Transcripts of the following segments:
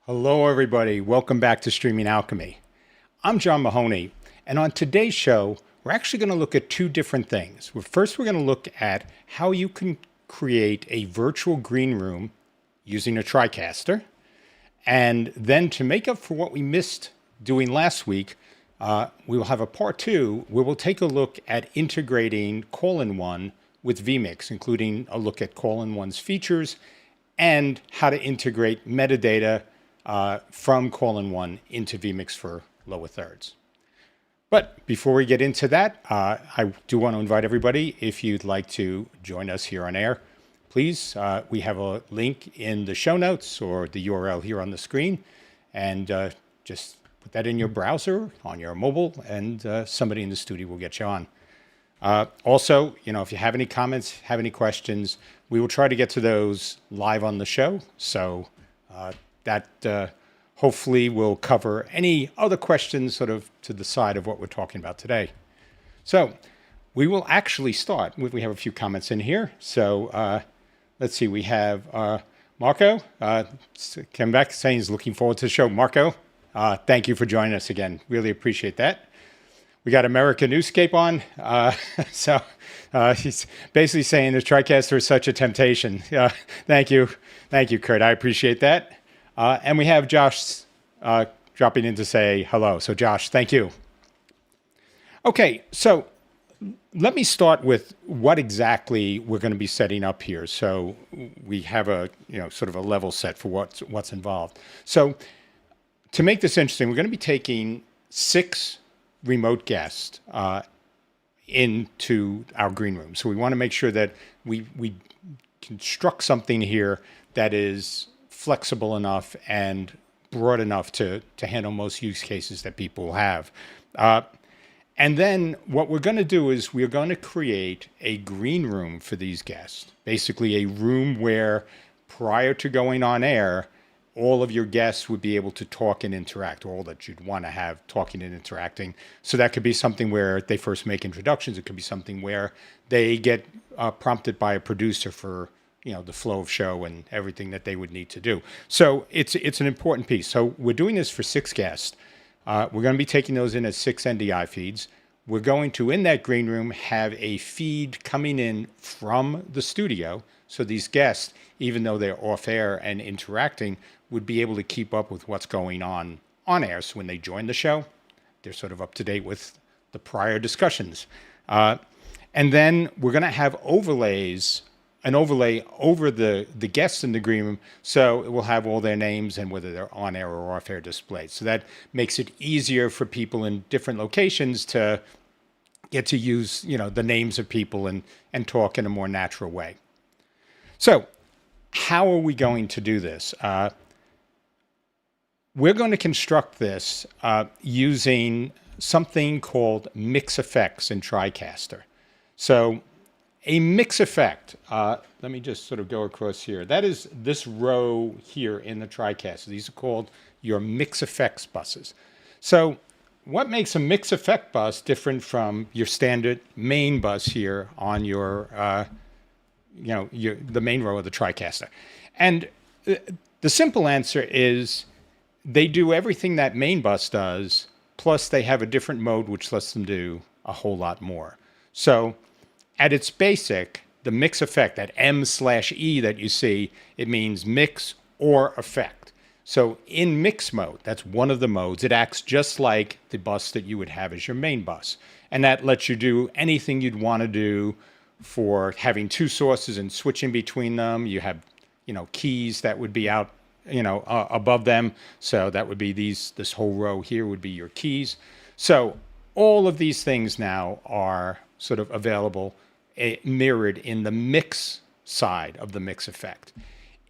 Hello, everybody. Welcome back to Streaming Alchemy. I'm John Mahoney, and on today's show, we're actually going to look at two different things. First, we're going to look at how you can create a virtual green room using a TriCaster. And then to make up for what we missed doing last week, we will have a part two where we'll take a look at integrating Call-in-One with vMix, including a look at Call-in-One's features and how to integrate metadata from Call-in-One into vMix for lower thirds. But before we get into that, I do want to invite everybody, if you'd like to join us here on air, please, we have a link in the show notes or the URL here on the screen, and just put that in your browser, on your mobile, and somebody in the studio will get you on. Also, if you have any comments, have any questions, we will try to get to those live on the show. So that hopefully will cover any other questions sort of to the side of what we're talking about today. So we will actually start. We have a few comments in here. So let's see, we have Marco came back saying he's looking forward to the show. Marco, thank you for joining us again. Really appreciate that. We got American Newscape on. So he's basically saying the TriCaster is such a temptation. Thank you. Thank you, Kurt. I appreciate that. And we have Josh dropping in to say hello. So Josh, thank you. Okay, so let me start with what exactly we're going to be setting up here. So we have a sort of a level set for what's involved. So to make this interesting, we're going to be taking 6 remote guests into our green room. So we want to make sure that we construct something here that is flexible enough and broad enough to handle most use cases that people have. And then what we're going to do is we're going to create a green room for these guests, basically a room where prior to going on air, all of your guests would be able to talk and interact, all that you'd want to have talking and interacting. So that could be something where they first make introductions. It could be something where they get prompted by a producer for the flow of show and everything that they would need to do. So it's an important piece. So we're doing this for 6 guests. We're going to be taking those in as 6 NDI feeds. We're going to, in that green room, have a feed coming in from the studio. So these guests, even though they're off air and interacting, would be able to keep up with what's going on air. So when they join the show, they're sort of up to date with the prior discussions. And then we're going to have an overlay over the guests in the green room, so it will have all their names and whether they're on air or off air displayed. So that makes it easier for people in different locations to get to use the names of people and talk in a more natural way. So how are we going to do this? We're going to construct this using something called mix effects in TriCaster. So a mix effect, let me just sort of go across here. That is this row here in the TriCaster. These are called your mix effects buses. So what makes a mix effect bus different from your standard main bus here on your, the main row of the TriCaster? And the simple answer is they do everything that main bus does, plus they have a different mode which lets them do a whole lot more. So at its basic, the mix effect, that M/E that you see, it means mix or effect. So in mix mode, that's one of the modes. It acts just like the bus that you would have as your main bus. And that lets you do anything you'd want to do for having 2 sources and switching between them. You have, keys that would be out, above them. So that would be this whole row here would be your keys. So all of these things now are sort of available mirrored in the mix side of the mix effect.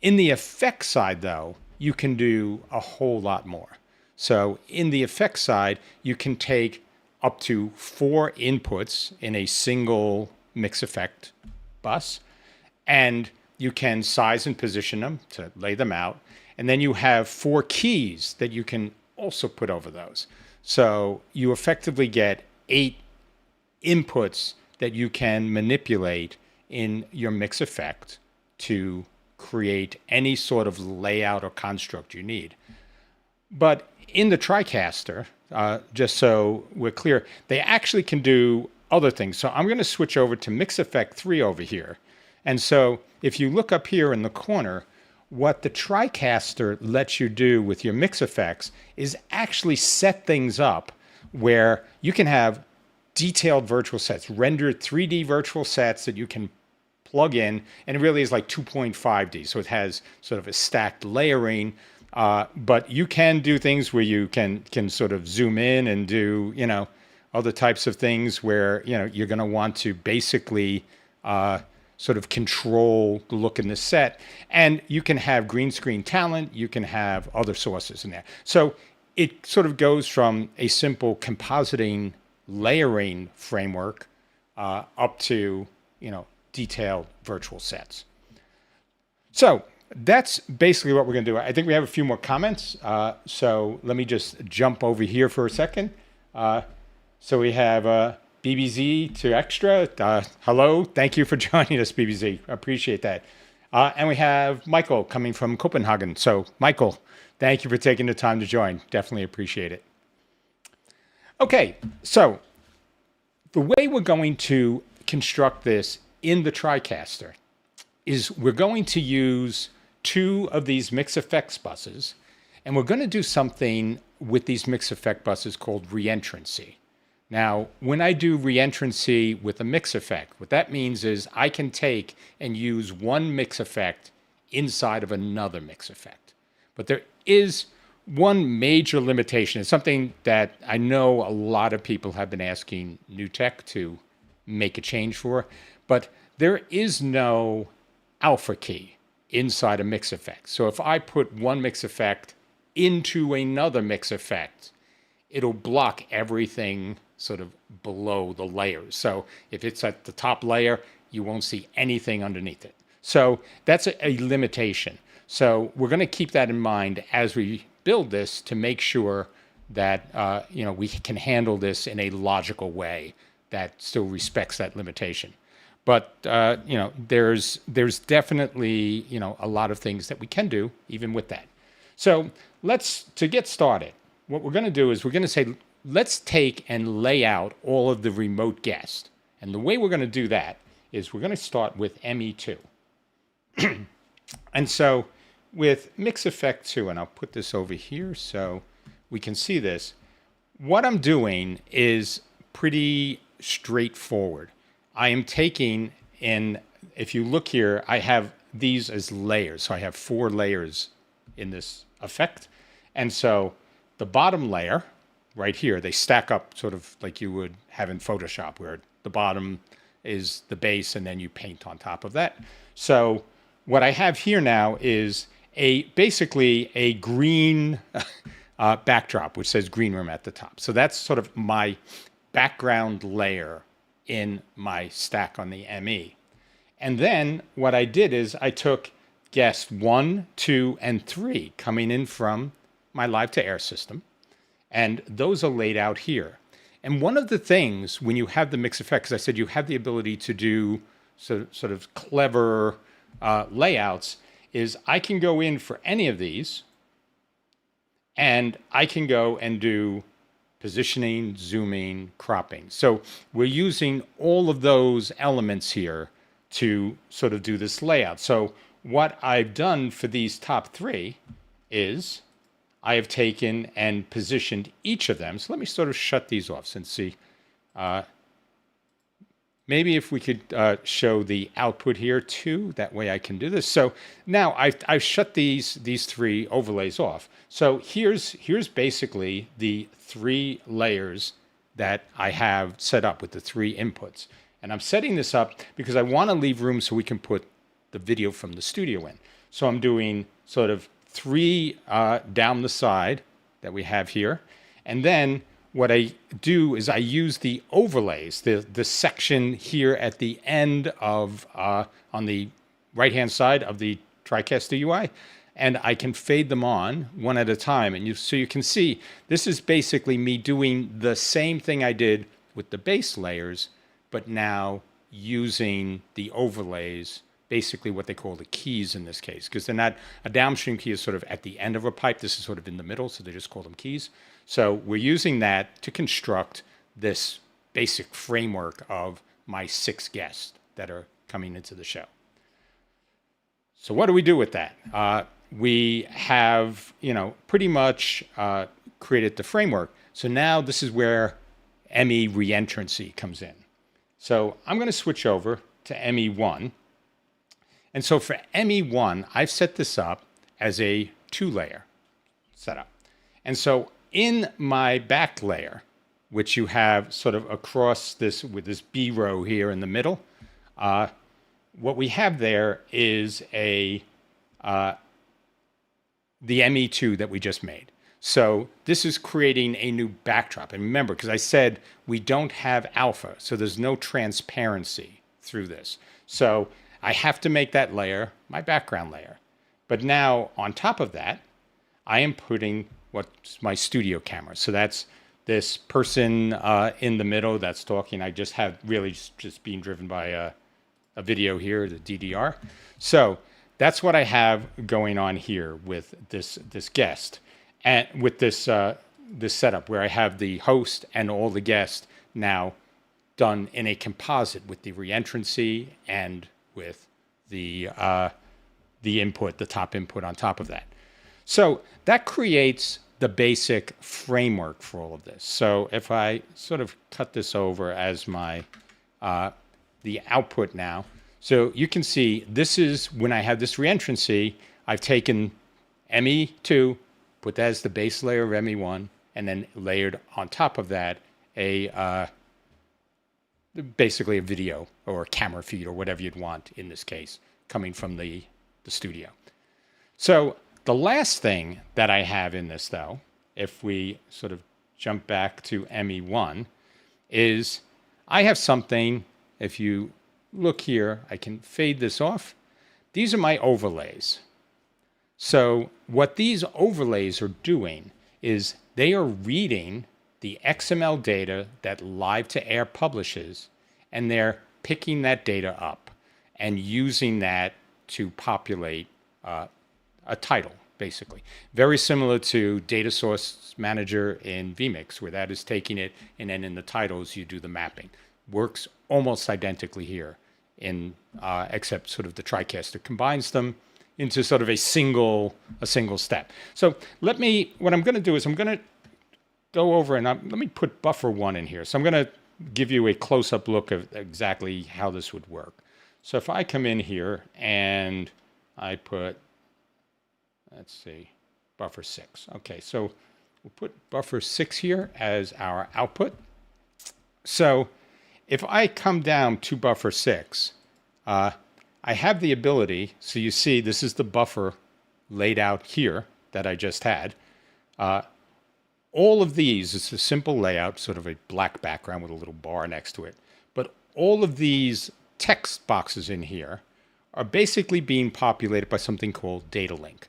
In the effect side, though, you can do a whole lot more. So in the effect side, you can take up to 4 inputs in a single mix effect bus, and you can size and position them to lay them out. And then you have 4 keys that you can also put over those. So you effectively get 8 inputs that you can manipulate in your mix effect to create any sort of layout or construct you need. But in the TriCaster, just so we're clear, they actually can do other things. So I'm going to switch over to Mix Effect 3 over here. And so if you look up here in the corner, what the TriCaster lets you do with your mix effects is actually set things up where you can have detailed virtual sets, rendered 3D virtual sets that you can plug in, and it really is like 2.5D. So it has sort of a stacked layering, but you can do things where you can sort of zoom in and do, other types of things where, you're going to want to basically sort of control the look in the set. And you can have green screen talent, you can have other sources in there. So it sort of goes from a simple compositing layering framework up to, detailed virtual sets. So that's basically what we're going to do. I think we have a few more comments. So let me just jump over here for a second. So we have BBZ to Extra. Hello. Thank you for joining us, BBZ. I appreciate that. And we have Michael coming from Copenhagen. So Michael, thank you for taking the time to join. Definitely appreciate it. Okay. So the way we're going to construct this in the TriCaster is we're going to use two of these mix effects buses, and we're going to do something with these mix effect buses called re-entrancy. Now, when I do re-entrancy with a mix effect, what that means is I can take and use one mix effect inside of another mix effect. But there is one major limitation. It's something that I know a lot of people have been asking New Tech to make a change for, but there is no alpha key inside a mix effect. So if I put one mix effect into another mix effect, it'll block everything sort of below the layers. So if it's at the top layer, you won't see anything underneath it. So that's a limitation. So we're going to keep that in mind as we build this to make sure that we can handle this in a logical way that still respects that limitation. But there's definitely a lot of things that we can do even with that. So to get started, what we're going to do is we're going to say, let's take and lay out all of the remote guests. And the way we're going to do that is we're going to start with ME2. And so with Mix Effect 2, and I'll put this over here so we can see this, what I'm doing is pretty straightforward. I am taking, and if you look here, I have these as layers. So I have 4 layers in this effect. And so the bottom layer right here, they stack up sort of like you would have in Photoshop, where the bottom is the base and then you paint on top of that. So what I have here now is basically a green backdrop, which says green room at the top. So that's sort of my background layer in my stack on the ME. And then what I did is I took guest 1, 2, and 3 coming in from my live to air system, and those are laid out here. And one of the things when you have the mix effects, I said you have the ability to do sort of clever layouts, is I can go in for any of these, and I can go and do positioning, zooming, cropping. So we're using all of those elements here to sort of do this layout. So what I've done for these top 3 is I have taken and positioned each of them. So let me sort of shut these off and see. Maybe if we could show the output here too, that way I can do this. So now I've shut these 3 overlays off. So here's basically the 3 layers that I have set up with the 3 inputs. And I'm setting this up because I want to leave room so we can put the video from the studio in. So I'm doing sort of 3 down the side that we have here. And then what I do is I use the overlays, the section here at the end of, on the right-hand side of the TriCaster UI, and I can fade them on one at a time. And so you can see, this is basically me doing the same thing I did with the base layers, but now using the overlays basically what they call the keys in this case, because they're not, a downstream key is sort of at the end of a pipe. This is sort of in the middle, so they just call them keys. So we're using that to construct this basic framework of my 6 guests that are coming into the show. So what do we do with that? We have, pretty much created the framework. So now this is where ME re-entrancy comes in. So I'm going to switch over to ME1. And so for ME1, I've set this up as a 2-layer setup. And so in my back layer, which you have sort of across this with this B row here in the middle, what we have there is the ME2 that we just made. So this is creating a new backdrop. And remember, because I said we don't have alpha, so there's no transparency through this. So I have to make that layer my background layer. But now on top of that, I am putting what's my studio camera. So that's this person in the middle that's talking. I just have really just being driven by a video here, the DDR. So that's what I have going on here with this guest. And with this setup where I have the host and all the guests now done in a composite with the reentrancy and with the input, the top input on top of that. So that creates the basic framework for all of this. So if I sort of cut this over as my the output now, so you can see this is when I have this reentrancy, I've taken ME2, put that as the base layer of ME1, and then layered on top of that basically a video or a camera feed or whatever you'd want in this case, coming from the studio. So the last thing that I have in this, though, if we sort of jump back to ME1, is I have something, if you look here, I can fade this off. These are my overlays. So what these overlays are doing is they are reading the XML data that Live to Air publishes, and they're picking that data up and using that to populate a title, basically. Very similar to Data Source Manager in vMix, where that is taking it, and then in the titles you do the mapping. Works almost identically here, except sort of the TriCaster combines them into sort of a single step. So what I'm going to do is I'm going to go over and let me put buffer 1 in here. So I'm going to give you a close-up look of exactly how this would work. So if I come in here and I put, let's see, buffer 6. Okay, so we'll put buffer 6 here as our output. So if I come down to buffer 6, I have the ability, so you see this is the buffer laid out here that I just had. All of these, it's a simple layout, sort of a black background with a little bar next to it. But all of these text boxes in here are basically being populated by something called Datalink.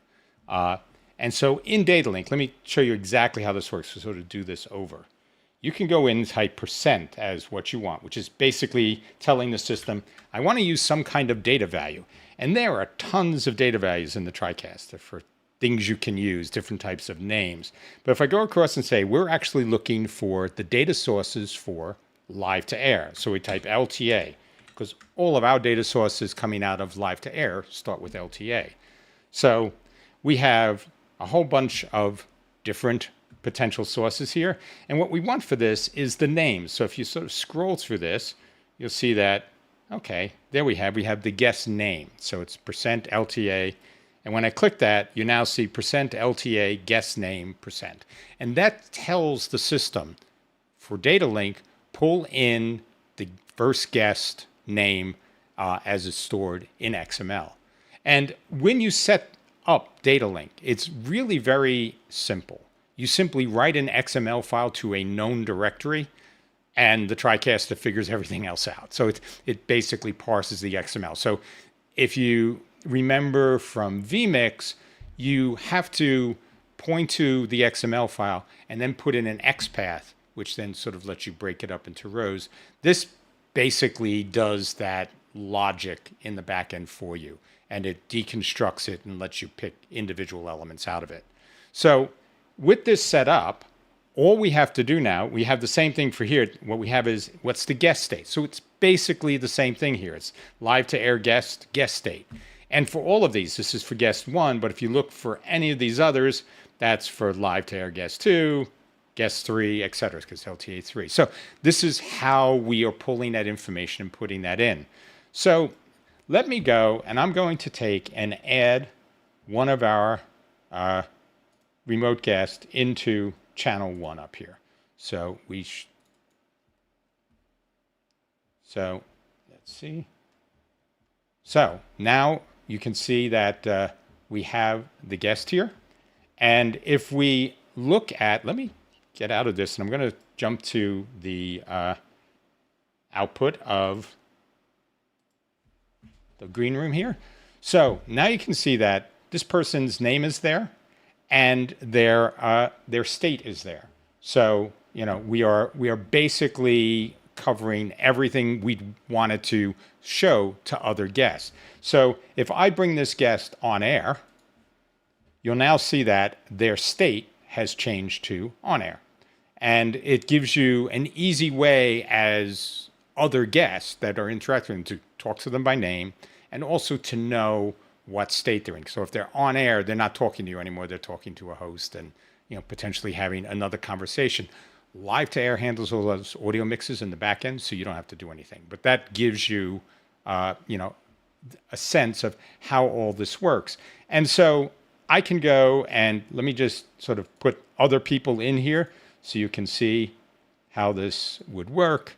And so in Datalink, let me show you exactly how this works to sort of do this over. You can go in and type % as what you want, which is basically telling the system, I want to use some kind of data value. And there are tons of data values in the TriCaster for things you can use, different types of names. But if I go across and say, we're actually looking for the data sources for Live to Air. So we type LTA, because all of our data sources coming out of Live to Air start with LTA. So we have a whole bunch of different potential sources here. And what we want for this is the names. So if you sort of scroll through this, you'll see that, okay, there we have the guest name. So it's %LTA. And when I click that, you now see %LTA guest name %. And that tells the system for Datalink, pull in the first guest name as it's stored in XML. And when you set up Datalink, it's really very simple. You simply write an XML file to a known directory, and the TriCaster figures everything else out. So it basically parses the XML. So if you remember from vMix, you have to point to the XML file and then put in an XPath, which then sort of lets you break it up into rows. This basically does that logic in the back end for you, and it deconstructs it and lets you pick individual elements out of it. So with this set up, all we have to do now, we have the same thing for here. What we have is, what's the guest state? So it's basically the same thing here. It's live to air guest state. And for all of these, this is for guest 1, but if you look for any of these others, that's for live to air guest 2, guest 3, et cetera, because LTA 3. So this is how we are pulling that information and putting that in. So let me go, and I'm going to take and add one of our remote guests into channel 1 up here. So so let's see. So now you can see that we have the guest here. And if we look at, let me get out of this, and I'm going to jump to the output of the green room here. So now you can see that this person's name is there, and their state is there. So we are basically covering everything we wanted to show to other guests. So if I bring this guest on air, you'll now see that their state has changed to on air. And it gives you an easy way as other guests that are interacting to talk to them by name and also to know what state they're in. So if they're on air, they're not talking to you anymore. They're talking to a host and potentially having another conversation. Live to air handles all those audio mixes in the back end, so you don't have to do anything. But that gives you, a sense of how all this works. And so I can go and let me just sort of put other people in here so you can see how this would work.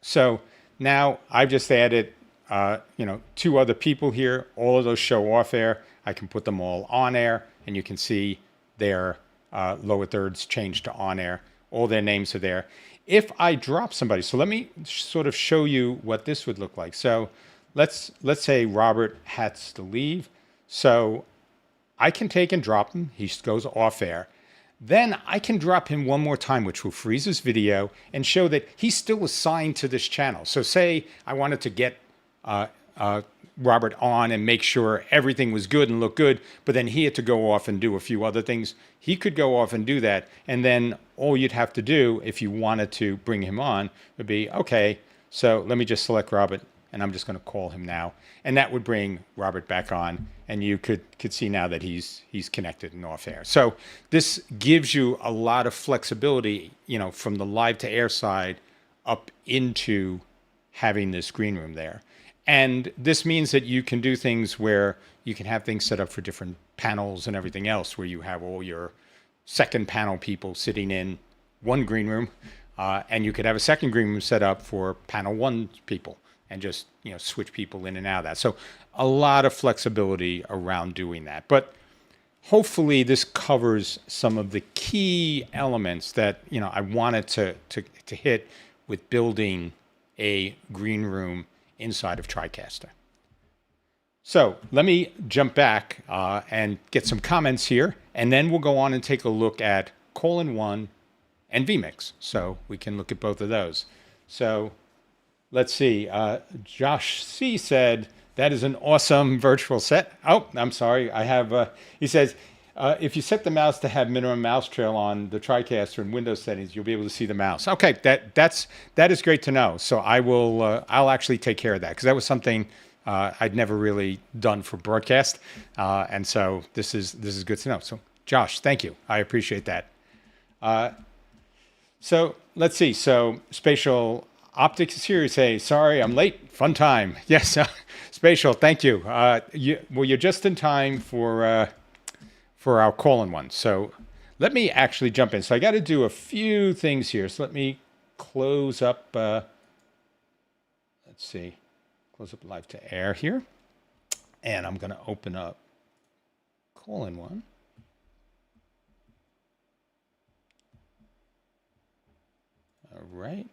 So now I've just added, 2 other people here. All of those show off air. I can put them all on air, and you can see their lower thirds change to on air. All their names are there. If I drop somebody, so let me sort of show you what this would look like. So let's say Robert has to leave. So I can take and drop him. He goes off air. Then I can drop him one more time, which will freeze his video and show that he's still assigned to this channel. So say I wanted to get Robert on and make sure everything was good and looked good, but then he had to go off and do a few other things. He could go off and do that. And then all you'd have to do if you wanted to bring him on would be, okay, so let me just select Robert and I'm just going to call him now. And that would bring Robert back on. And you could see now that he's connected and off air. So this gives you a lot of flexibility, from the live to air side up into having this green room there. And this means that you can do things where you can have things set up for different panels and everything else, where you have all your second panel people sitting in one green room, and you could have a second green room set up for panel 1 people and just switch people in and out of that. So a lot of flexibility around doing that. But hopefully this covers some of the key elements that I wanted to hit with building a green room inside of TriCaster. So let me jump back and get some comments here, and then we'll go on and take a look at :1 and vMix. So we can look at both of those. So let's see. Josh C said, that is an awesome virtual set. Oh, I'm sorry. I have, he says, if you set the mouse to have minimum mouse trail on the TriCaster in Windows settings, you'll be able to see the mouse. Okay, that is great to know. So I'll actually take care of that, because that was something I'd never really done for broadcast. And so this is good to know. So Josh, thank you. I appreciate that. So let's see. So Spatial Optics is here. You say, sorry, I'm late. Fun time. Yes, Spatial, thank you. You're just in time for our :1. So let me actually jump in. So I got to do a few things here. So let me close up, let's see, close up live to air here. And I'm going to open up :1. All right.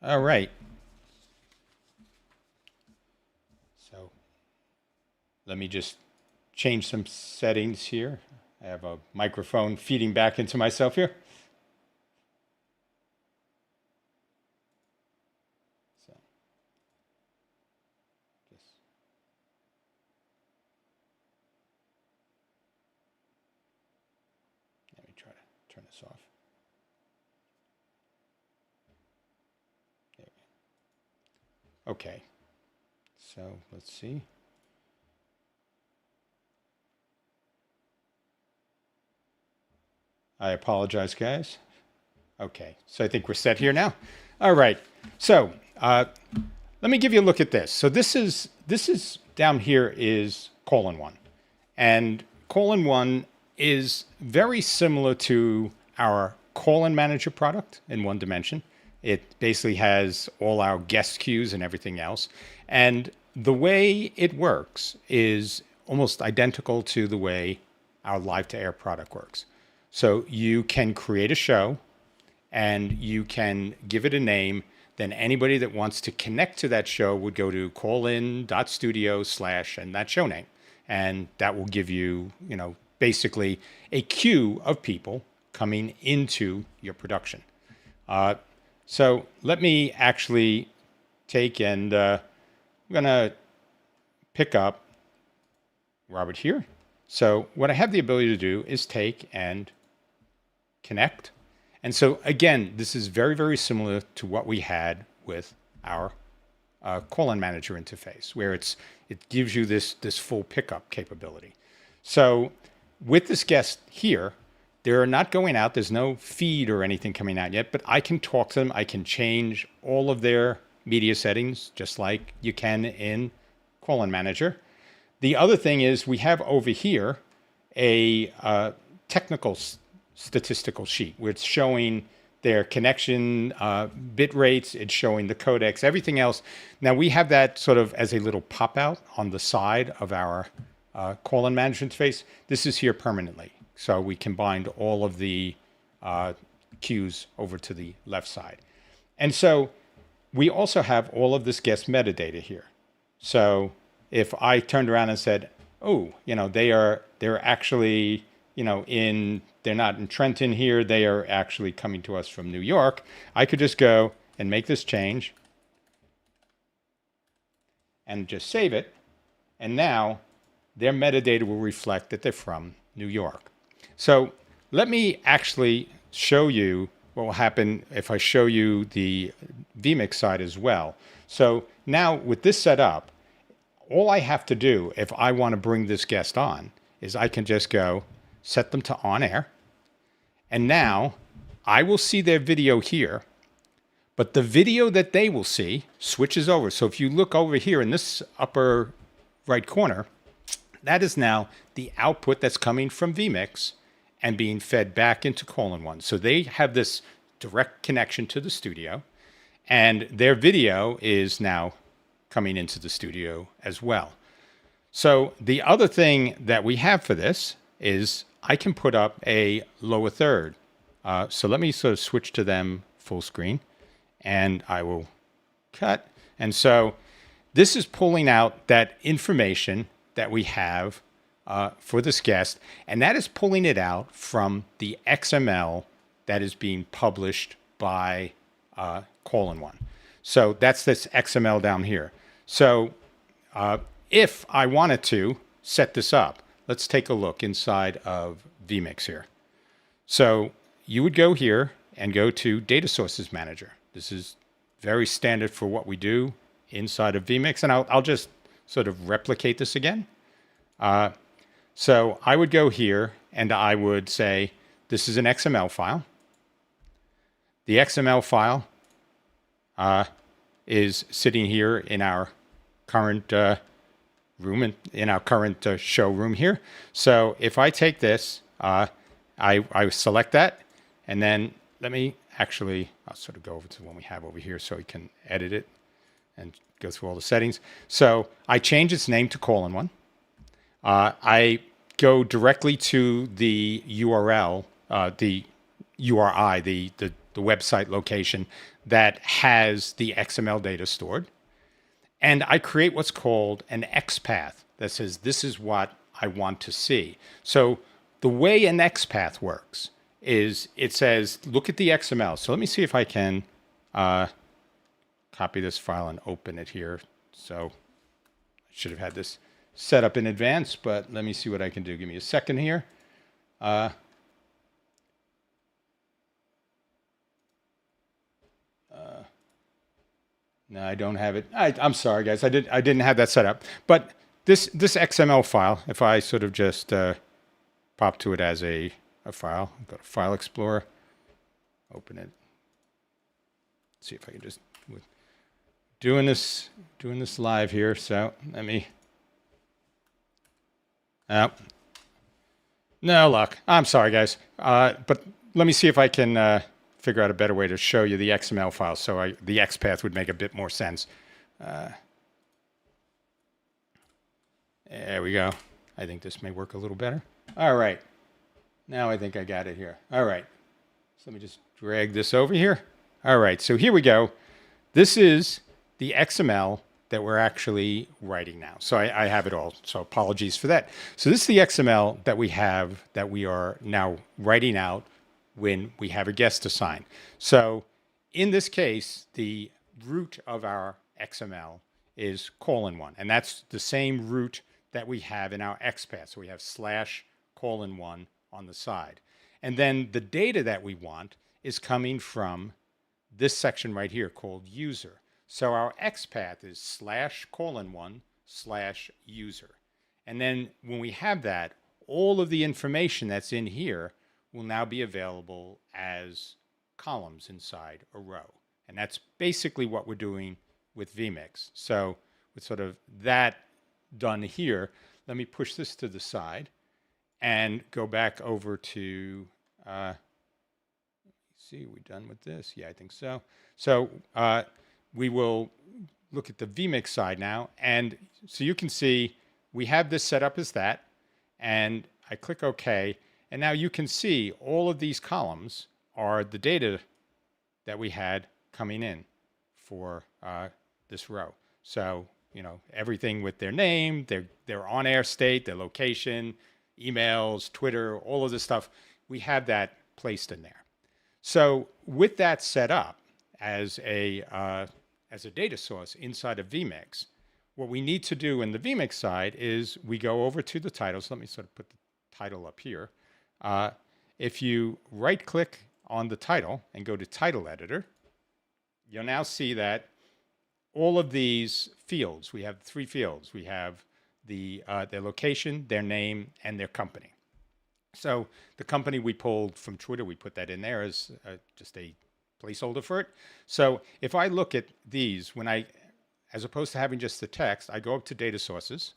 All right. So let me just change some settings here. I have a microphone feeding back into myself here. turn this off. There we go. Okay. So let's see. I apologize, guys. Okay, so I think we're set here now. All right, so let me give you a look at this. So this is down here is :1, and :1 is very similar to our colon manager product in one dimension. It basically has all our guest queues and everything else, and the way it works is almost identical to the way our live-to-air product works. So you can create a show and you can give it a name. Then anybody that wants to connect to that show would go to callin.studio/ and that show name. And that will give you, basically a queue of people coming into your production. So let me actually take and I'm going to pick up Robert here. So what I have the ability to do is take and connect. And so again, this is very, very similar to what we had with our colon manager interface, where it gives you this full pickup capability. So with this guest here, they're not going out. There's no feed or anything coming out yet, but I can talk to them. I can change all of their media settings, just like you can in colon manager. The other thing is we have over here a technical statistical sheet where it's showing their connection bit rates, it's showing the codecs, everything else. Now we have that sort of as a little pop out on the side of our colon management interface. This is here permanently. So we combined all of the queues over to the left side. And so we also have all of this guest metadata here. So if I turned around and said, oh, they're actually, they're not in Trenton here, they are actually coming to us from New York, I could just go and make this change and just save it. And now their metadata will reflect that they're from New York. So let me actually show you what will happen if I show you the vMix side as well. So now with this set up, all I have to do if I want to bring this guest on is I can just go set them to on air. And now I will see their video here, but the video that they will see switches over. So if you look over here in this upper right corner, that is now the output that's coming from vMix and being fed back into :1. So they have this direct connection to the studio, and their video is now coming into the studio as well. So the other thing that we have for this is I can put up a lower third. So let me sort of switch to them full screen, and I will cut. And so this is pulling out that information that we have for this guest, and that is pulling it out from the XML that is being published by :1. So that's this XML down here. So if I wanted to set this up, let's take a look inside of vMix here. So you would go here and go to Data Sources Manager. This is very standard for what we do inside of vMix, and I'll just sort of replicate this again. So I would go here and I would say, this is an XML file. The XML file is sitting here in our current room, in our current showroom here. So if I take this, I select that, and then let me actually, I'll sort of go over to the one we have over here so we can edit it and go through all the settings. So I change its name to :1. I go directly to the URL, the URI, the website location that has the XML data stored. And I create what's called an XPath that says, this is what I want to see. So the way an XPath works is it says, look at the XML. So let me see if I can copy this file and open it here. So I should have had this set up in advance, but let me see what I can do. Give me a second here. No, I don't have it. I'm sorry, guys. I didn't have that set up. But this XML file, if I sort of just pop to it as a file, go to File Explorer, open it. See if I can just doing this live here. So let me. Oh, no luck. I'm sorry, guys. But let me see if I can figure out a better way to show you the XML file, so the XPath would make a bit more sense. There we go. I think this may work a little better. All right. Now I think I got it here. All right. So let me just drag this over here. All right. So here we go. This is the XML that we're actually writing now. So I have it all. So apologies for that. So this is the XML that we have that we are now writing out when we have a guest assigned. So in this case, the root of our XML is :1, and that's the same root that we have in our XPath. So we have /:1 on the side. And then the data that we want is coming from this section right here called user. So our XPath is /:1/user. And then when we have that, all of the information that's in here will now be available as columns inside a row. And that's basically what we're doing with vMix. So with sort of that done here, let me push this to the side and go back over to, see, are we done with this? Yeah, I think so. So we will look at the vMix side now. And so you can see we have this set up as that. And I click OK. And now you can see all of these columns are the data that we had coming in for this row. So, you know, everything with their name, their on-air state, their location, emails, Twitter, all of this stuff, we have that placed in there. So with that set up as a data source inside of vMix, what we need to do in the vMix side is we go over to the title. So let me sort of put the title up here. If you right-click on the title and go to Title Editor, you'll now see that all of these fields, we have 3 fields. We have their location, their name, and their company. So the company we pulled from Twitter, we put that in there as just a placeholder for it. So if I look at these, as opposed to having just the text, I go up to Data Sources,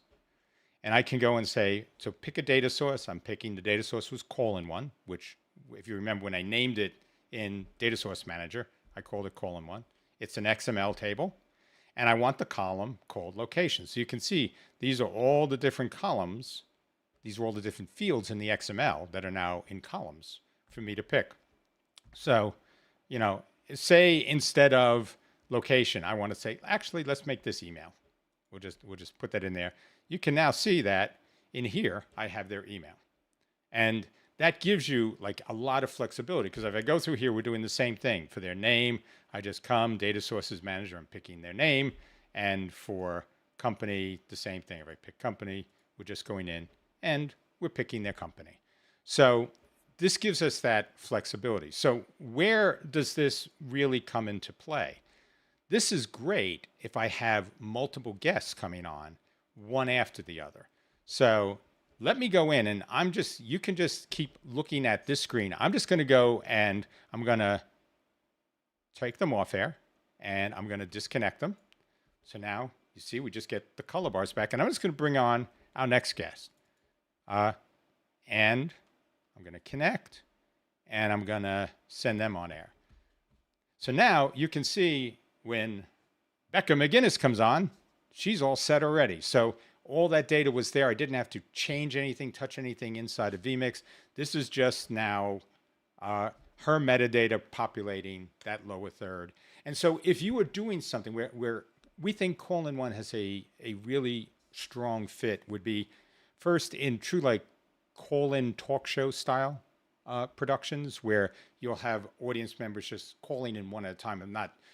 and I can go and say, so pick a data source. I'm picking the data source was :1, which if you remember when I named it in Data Source Manager, I called it :1. It's an XML table. And I want the column called location. So you can see these are all the different columns. These are all the different fields in the XML that are now in columns for me to pick. So, you know, say instead of location, I want to say, actually, let's make this email. We'll just put that in there. You can now see that in here, I have their email. And that gives you like a lot of flexibility, because if I go through here, we're doing the same thing. For their name, I just come, Data Sources Manager, I'm picking their name. And for company, the same thing. If I pick company, we're just going in and we're picking their company. So this gives us that flexibility. So where does this really come into play? This is great if I have multiple guests coming on, one after the other. So let me go in and you can just keep looking at this screen. I'm just going to go and I'm going to take them off air and I'm going to disconnect them. So now you see, we just get the color bars back, and I'm just going to bring on our next guest. And I'm going to connect and I'm going to send them on air. So now you can see when Becca McGinnis comes on, she's all set already. So all that data was there. I didn't have to change anything, touch anything inside of vMix. This is just now her metadata populating that lower third. And so if you were doing something where we think :1 has a really strong fit would be first in true like call-in talk show style productions, where you'll have audience members just calling in one at a time, and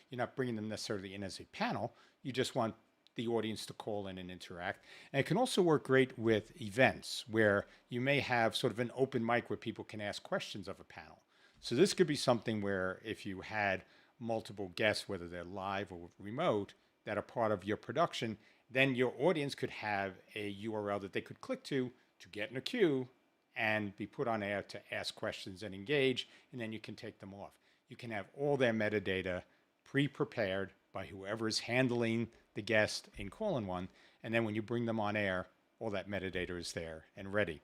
you're not bringing them necessarily in as a panel. You just want the audience to call in and interact. And it can also work great with events where you may have sort of an open mic where people can ask questions of a panel. So this could be something where if you had multiple guests, whether they're live or remote, that are part of your production, then your audience could have a URL that they could click to get in a queue and be put on air to ask questions and engage, and then you can take them off. You can have all their metadata pre-prepared by whoever is handling the guest in call-in-one, and then when you bring them on air, all that metadata is there and ready.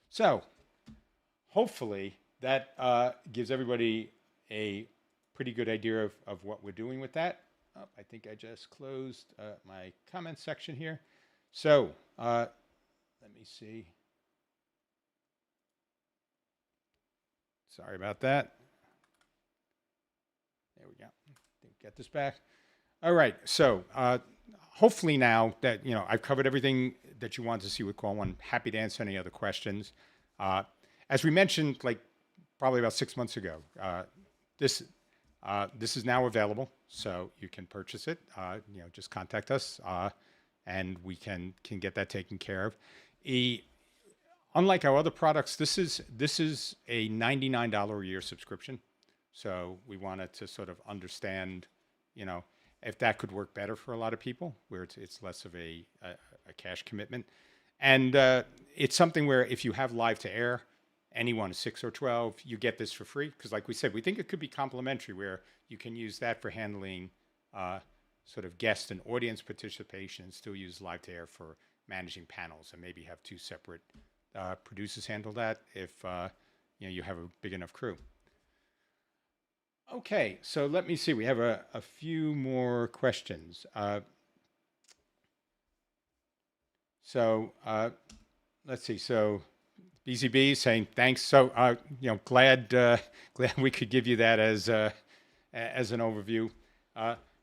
So hopefully that gives everybody a pretty good idea of what we're doing with that. Oh, I think I just closed my comment section here. So let me see. Sorry about that. There we go. Get this back. All right. So hopefully now that I've covered everything that you want to see with Call One. Happy to answer any other questions. As we mentioned, like probably about 6 months ago, this is now available, so you can purchase it. Just contact us, and we can get that taken care of. Unlike our other products, this is a $99 a year subscription. So we wanted to sort of understand, if that could work better for a lot of people, where it's less of a cash commitment. And it's something where if you have live to air, anyone 6 or 12, you get this for free. Because like we said, we think it could be complementary, where you can use that for handling sort of guest and audience participation, and still use live to air for managing panels, and maybe have 2 separate producers handle that if you have a big enough crew. Okay, so let me see. We have a few more questions. Let's see. So BZB is saying thanks. So glad we could give you that as an overview.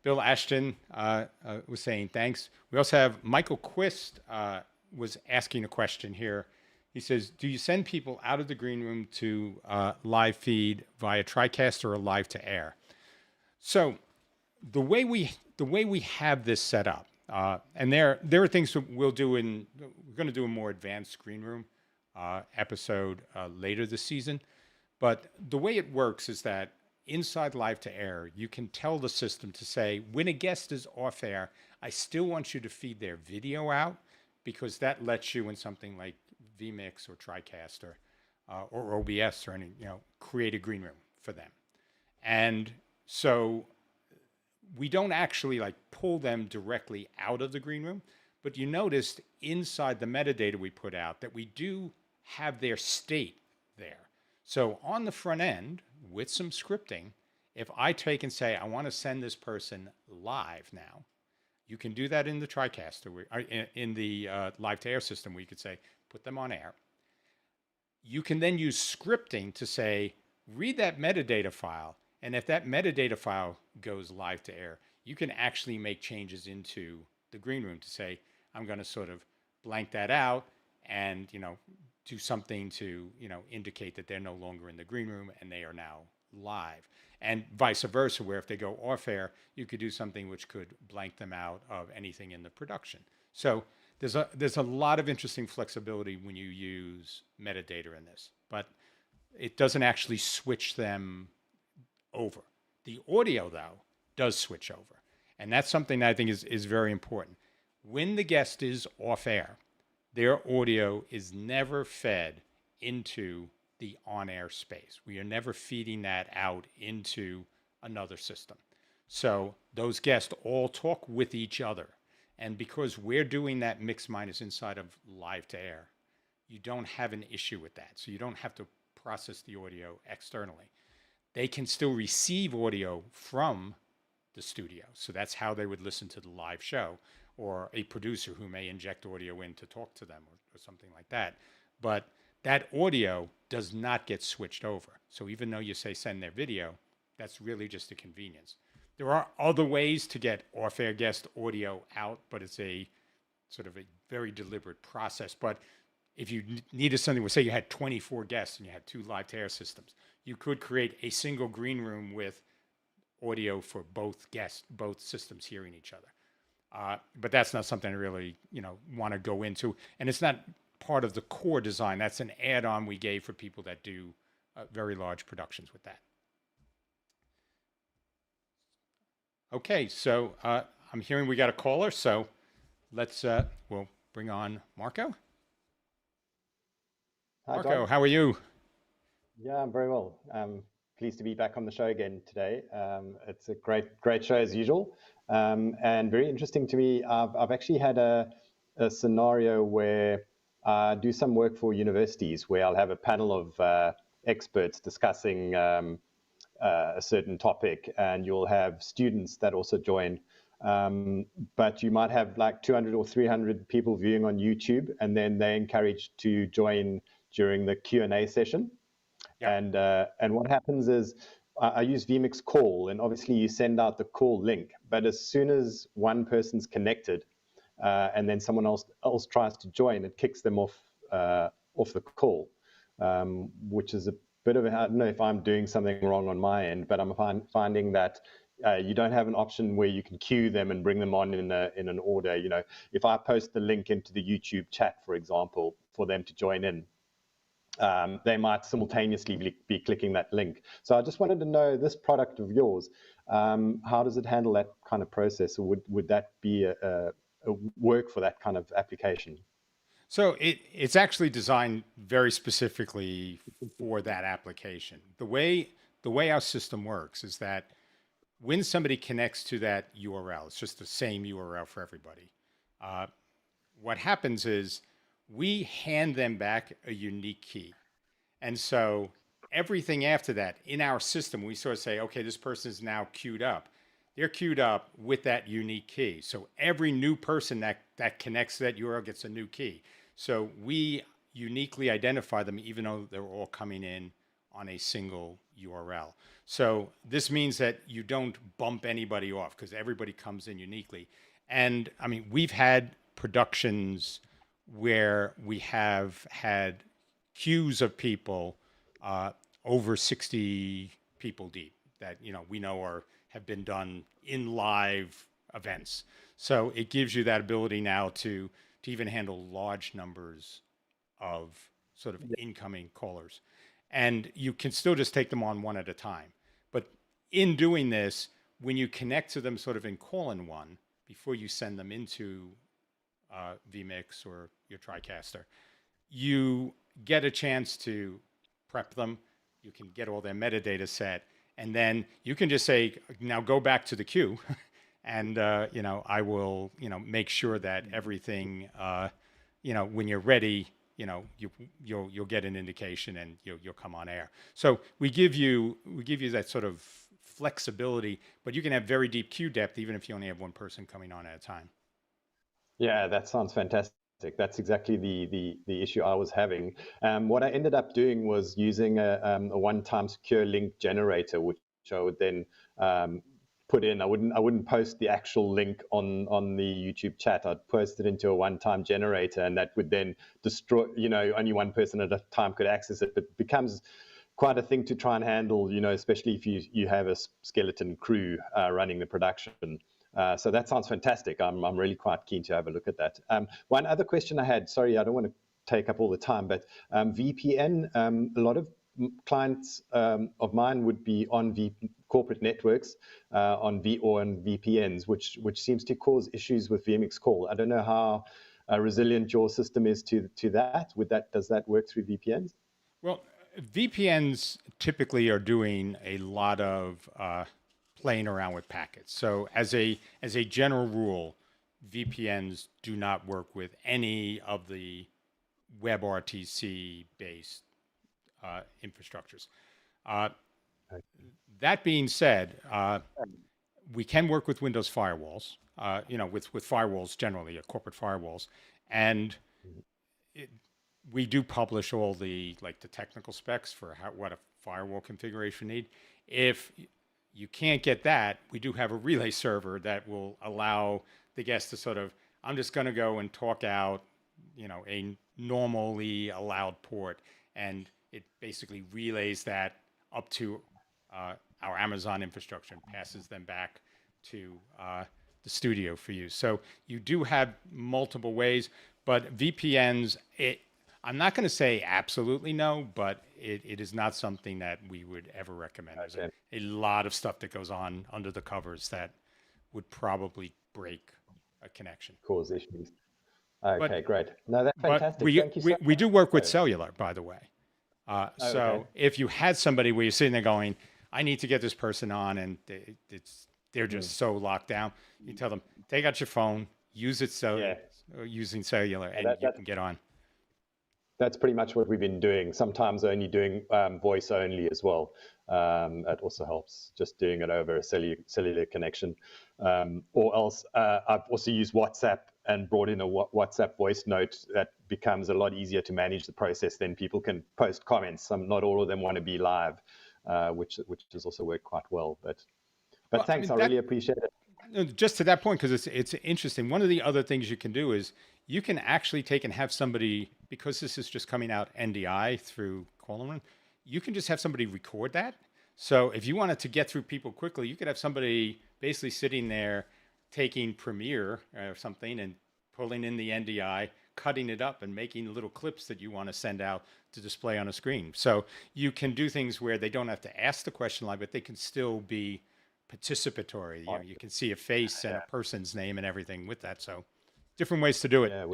Bill Ashton was saying thanks. We also have Michael Quist was asking a question here. He says, do you send people out of the green room to live feed via TriCaster or live to air? So the way we have this set up, and there are things that we're going to do a more advanced green room episode later this season. But the way it works is that inside live to air, you can tell the system to say, when a guest is off air, I still want you to feed their video out, because that lets you in something like vMix or TriCaster or OBS or any, create a green room for them. And so we don't actually like pull them directly out of the green room, but you noticed inside the metadata we put out that we do have their state there. So on the front end, with some scripting, if I take and say, I want to send this person live now, you can do that in the TriCaster, in the live to air system, where you could say, put them on air. You can then use scripting to say, read that metadata file. And if that metadata file goes live to air, you can actually make changes into the green room to say, I'm going to sort of blank that out and, do something to, indicate that they're no longer in the green room and they are now live. And vice versa, where if they go off air, you could do something which could blank them out of anything in the production. So there's a lot of interesting flexibility when you use metadata in this, but it doesn't actually switch them over. The audio, though, does switch over. And that's something that I think is very important. When the guest is off air, their audio is never fed into the on-air space. We are never feeding that out into another system. So those guests all talk with each other. And because we're doing that mix minus inside of live to air, you don't have an issue with that. So you don't have to process the audio externally. They can still receive audio from the studio. So that's how they would listen to the live show, or a producer who may inject audio in to talk to them or something like that. But that audio does not get switched over. So even though you say send their video, that's really just a convenience. There are other ways to get off-air guest audio out, but it's a sort of a very deliberate process. But if you needed something, say you had 24 guests and you had 2 live-to-air systems, you could create a single green room with audio for both guests, both systems hearing each other. But that's not something I really, want to go into. And it's not part of the core design. That's an add-on we gave for people that do very large productions with that. Okay, so I'm hearing we got a caller, so we'll bring on Marco. Hi, Marco, John. how are you? Yeah, I'm very well. I'm pleased to be back on the show again today. It's a great show as usual, and very interesting to me. I've actually had a scenario where I do some work for universities where I'll have a panel of experts discussing a certain topic, and you'll have students that also join. But you might have like 200 or 300 people viewing on YouTube, and then they're encouraged to join during the Q&A session. Yeah. And what happens is I use vMix call, and obviously you send out the call link. But as soon as one person's connected, and then someone else tries to join, it kicks them off the call, which is a bit of I don't know if I'm doing something wrong on my end, but I'm finding that. You don't have an option where you can queue them and bring them on in an order. If I post the link into the YouTube chat, for example, for them to join in, they might simultaneously be clicking that link. So I just wanted to know this product of yours, how does it handle that kind of process? Or would that be a work for that kind of application? So it's actually designed very specifically for that application. The way our system works is that when somebody connects to that URL, it's just the same URL for everybody. Uh, what happens is we hand them back a unique key. And so everything after that in our system, we sort of say, okay, this person is now queued up. They're queued up with that unique key. So every new person that connects to that URL gets a new key. So we uniquely identify them, even though they're all coming in on a single URL. So this means that you don't bump anybody off because everybody comes in uniquely. And I mean, we've had productions where we have had queues of people, over 60 people deep, that we know are have been done in live events. So it gives you that ability now to even handle large numbers of sort of incoming callers, and you can still just take them on one at a time. But in doing this, when you connect to them sort of in call-in-one before you send them into vMix or your TriCaster, you get a chance to prep them. You can get all their metadata set, and then you can just say, now go back to the queue, and I will make sure that everything when you're ready, you'll get an indication and you'll come on air. So we give you that sort of flexibility, but you can have very deep queue depth even if you only have one person coming on at a time. Yeah, that sounds fantastic. That's exactly the issue I was having. What I ended up doing was using a one-time secure link generator, which I would then put in. I wouldn't post the actual link on the YouTube chat. I'd post it into a one-time generator, and that would then destroy. Only one person at a time could access it, but it becomes quite a thing to try and handle. Especially if you have a skeleton crew running the production. So that sounds fantastic. I'm really quite keen to have a look at that. One other question I had, sorry, I don't want to take up all the time, but VPN, a lot of clients of mine would be on corporate networks or on VPNs, which seems to cause issues with vMix call. I don't know how resilient your system is to that. Does that work through VPNs? Well, VPNs typically are doing a lot of playing around with packets. So as a general rule, VPNs do not work with any of the WebRTC based infrastructures. Uh, that being said, we can work with Windows firewalls. With firewalls generally, corporate firewalls, and it, we do publish all the technical specs for what a firewall configuration need. If you can't get that, we do have a relay server that will allow the guest to sort of, I'm just going to go and talk out, a normally allowed port, and it basically relays that up to our Amazon infrastructure and passes them back to the studio for you. So you do have multiple ways, but VPNs, I'm not going to say absolutely no, but it is not something that we would ever recommend. There's Okay. a lot of stuff that goes on under the covers that would probably break a connection. Cause issues. Okay, But great. No, that's but fantastic. we Thank you so we much. do work with Oh, cellular, by the way. So okay. if you had somebody where you're sitting there going, I need to get this person on, and they're Mm. just so locked down, you tell them, take out your phone, use it Yeah, using cellular, and that, you that, can get on. that's pretty much what we've been doing. Sometimes only doing voice only as well. That also helps, just doing it over a cellular connection. Or else I've also used WhatsApp and brought in a WhatsApp voice note that becomes a lot easier to manage the process. Then people can post comments. Not all of them want to be live, which has also worked quite well. But Well, I thanks, mean, I really appreciate it. just to that point, because it's interesting. One of the other things you can do is you can actually take and have somebody, because this is just coming out NDI through Call-in, you can just have somebody record that. So if you wanted to get through people quickly, you could have somebody basically sitting there taking Premiere or something and pulling in the NDI, cutting it up and making little clips that you want to send out to display on a screen. So you can do things where they don't have to ask the question live, but they can still be participatory. You know, you can see a face and a person's name and everything with that. So different ways to do it. Yeah,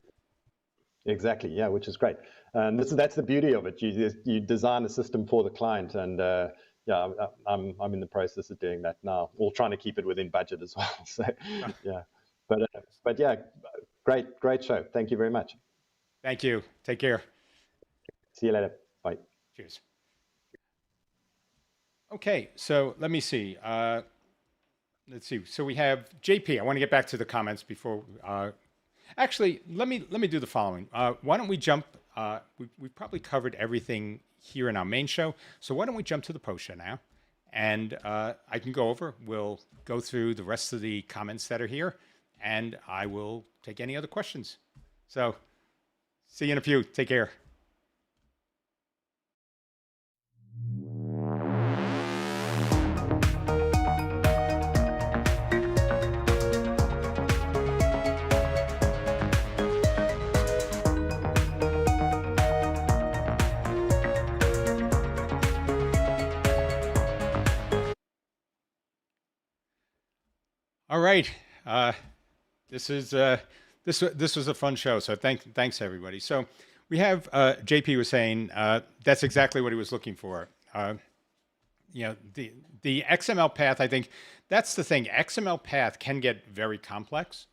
exactly. Yeah, which is great. And that's the beauty of it. You design a system for the client, and yeah, I'm in the process of doing that now, while trying to keep it within budget as well. So yeah, but yeah, great show. Thank you very much. Thank you. Take care. See you later. Bye. Cheers. Okay, so let me see. Let's see. So we have JP. I want to get back to the comments before. Actually, let me do the following. Why don't we jump? We've probably covered everything here in our main show. So why don't we jump to the post show now? And I can go over. We'll go through the rest of the comments that are here, and I will take any other questions. So see you in a few. Take care. All right. This is this was a fun show. So thanks everybody. So we have JP was saying that's exactly what he was looking for. You know, the XML path. I think that's the thing. XML path can get very complex,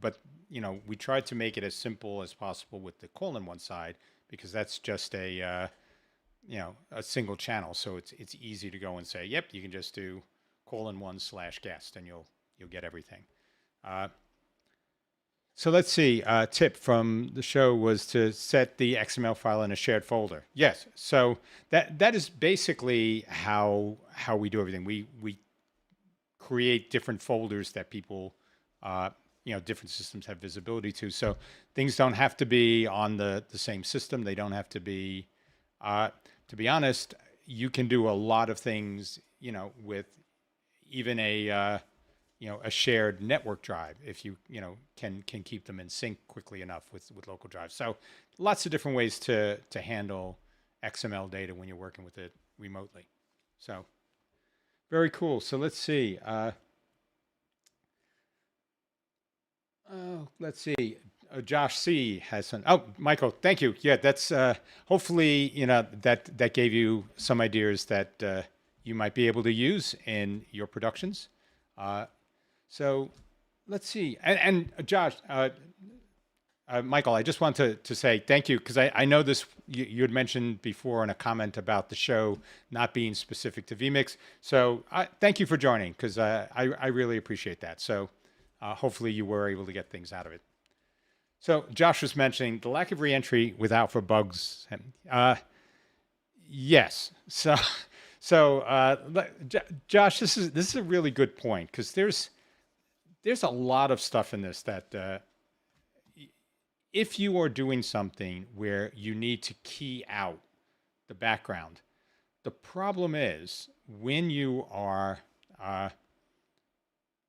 but you know, we tried to make it as simple as possible with the colon one side, because that's just a you know, a single channel. So it's easy to go and say, yep, you can just do :1/guest and you'll get everything. So let's see. Tip from the show was to set the XML file in a shared folder. Yes. So that is basically how we do everything. We create different folders that people, you know, different systems have visibility to. So things don't have to be on the same system. They don't have to be. To be honest, you can do a lot of things, you know, with even a you know, a shared network drive, if you know, can keep them in sync quickly enough with local drives. So lots of different ways to handle XML data when you're working with it remotely. So very cool. So let's see. Let's see. Josh C has some. Oh, Michael, thank you. Yeah, that's hopefully, you know, that gave you some ideas that you might be able to use in your productions. So let's see. And Josh, Michael, I just want to say thank you, because I know this, you had mentioned before in a comment about the show not being specific to vMix. So thank you for joining, because I really appreciate that. So hopefully you were able to get things out of it. So Josh was mentioning the lack of reentry with alpha bugs. Yes. So Josh, this is a really good point, because there's a lot of stuff in this that if you are doing something where you need to key out the background, the problem is when you are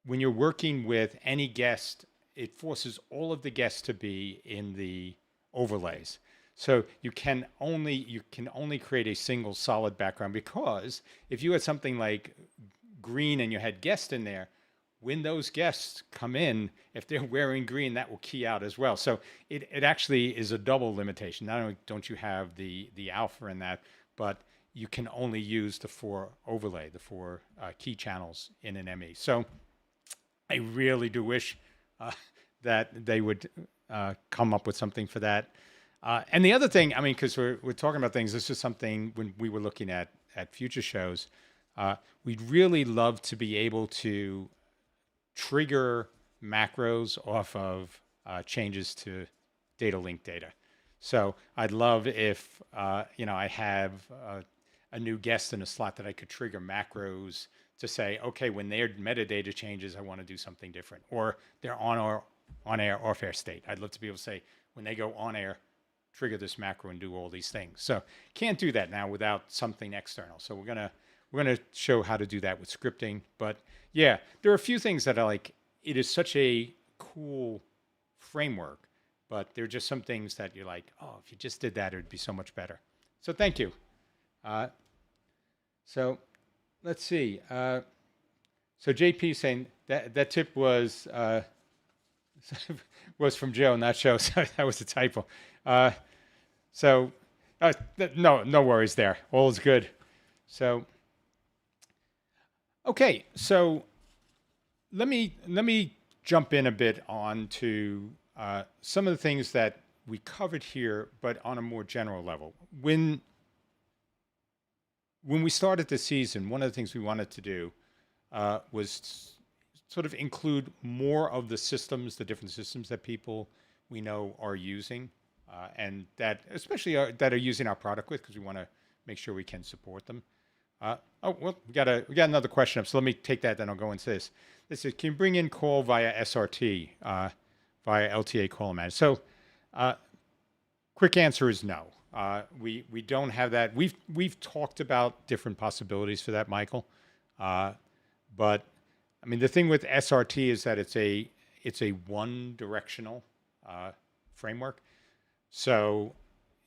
when you're working with any guest, it forces all of the guests to be in the overlays. So you can only create a single solid background, because if you had something like green and you had guest in there, when those guests come in, if they're wearing green, that will key out as well. So it actually is a double limitation. Not only don't you have the alpha in that, but you can only use the 4 overlay, the 4 key channels in an ME. So I really do wish that they would come up with something for that. And the other thing, I mean, because we're talking about things, this is something when we were looking at future shows, we'd really love to be able to trigger macros off of changes to Datalink data. So I'd love if, I have a new guest in a slot that I could trigger macros to say, okay, when their metadata changes, I want to do something different. Or they're on-air, off-air state. I'd love to be able to say, when they go on-air, trigger this macro and do all these things. So can't do that now without something external. So we're gonna show how to do that with scripting. But yeah, there are a few things that are like, it is such a cool framework, but there are just some things that you're like, oh, if you just did that, it would be so much better. So thank you. So let's see. So JP saying that tip was was from Joe, not Joe. So that was a typo. No worries there. All is good. So, okay. So let me jump in a bit onto some of the things that we covered here, but on a more general level. When we started the season, one of the things we wanted to do was sort of include more of the systems, the different systems that people we know are using, and that especially that are using our product with, because we want to make sure we can support them. We got another question up, so let me take that, then I'll go into this. This is, can you bring in call via SRT, via LTA call manager? So, quick answer is no. We don't have that. We've talked about different possibilities for that, Michael. But I mean, the thing with SRT is that it's a one-directional framework. So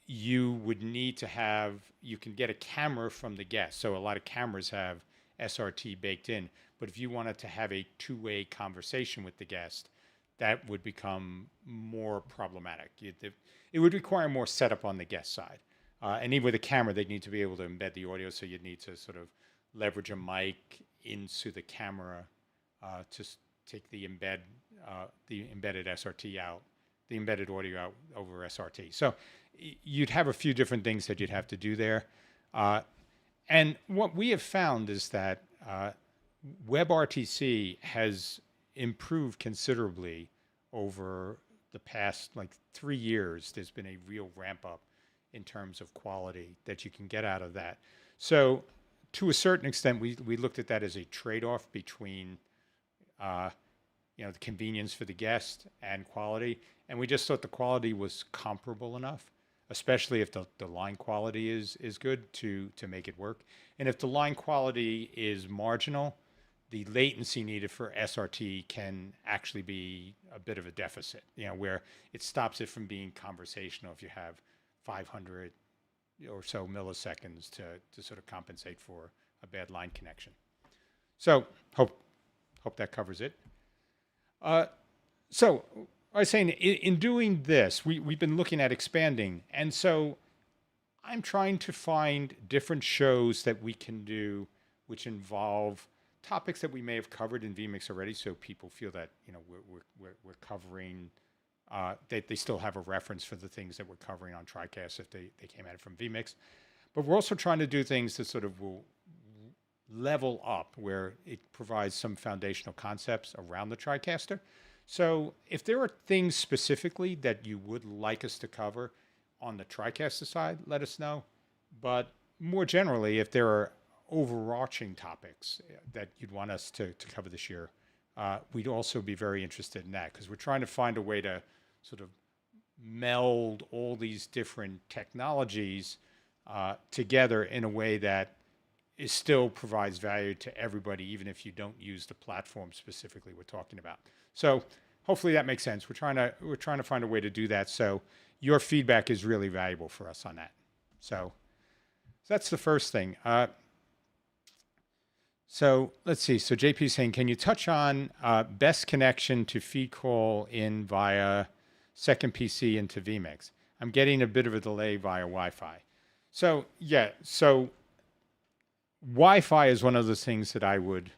you would need to have, you can get a camera from the guest. So a lot of cameras have SRT baked in. But if you wanted to have a two-way conversation with the guest, that would become more problematic. It would require more setup on the guest side. And even with a camera, they'd need to be able to embed the audio. So you'd need to sort of leverage a mic into the camera to take the embedded SRT out, the embedded audio out over SRT. So you'd have a few different things that you'd have to do there. And what we have found is that WebRTC has improved considerably over the past 3 years. There's been a real ramp up in terms of quality that you can get out of that. So to a certain extent, we looked at that as a trade-off between the convenience for the guest and quality. And we just thought the quality was comparable enough, especially if the line quality is good to make it work. And if the line quality is marginal, the latency needed for SRT can actually be a bit of a deficit, where it stops it from being conversational if you have 500 or so milliseconds to sort of compensate for a bad line connection. So hope that covers it. So I was saying, in doing this, we've been looking at expanding. And so I'm trying to find different shows that we can do which involve topics that we may have covered in vMix already, so people feel that we're covering, they still have a reference for the things that we're covering on TriCaster if they came at it from vMix. But we're also trying to do things that sort of will level up, where it provides some foundational concepts around the TriCaster. So if there are things specifically that you would like us to cover on the TriCaster side, let us know. But more generally, if there are overarching topics that you'd want us to cover this year, we'd also be very interested in that, because we're trying to find a way to sort of meld all these different technologies together in a way that still provides value to everybody, even if you don't use the platform specifically we're talking about. So hopefully that makes sense. We're trying to find a way to do that. So your feedback is really valuable for us on that. So that's the first thing. So let's see. So JP is saying, can you touch on best connection to feed call in via second PC into vMix? I'm getting a bit of a delay via Wi-Fi. So yeah, so Wi-Fi is one of those things that I would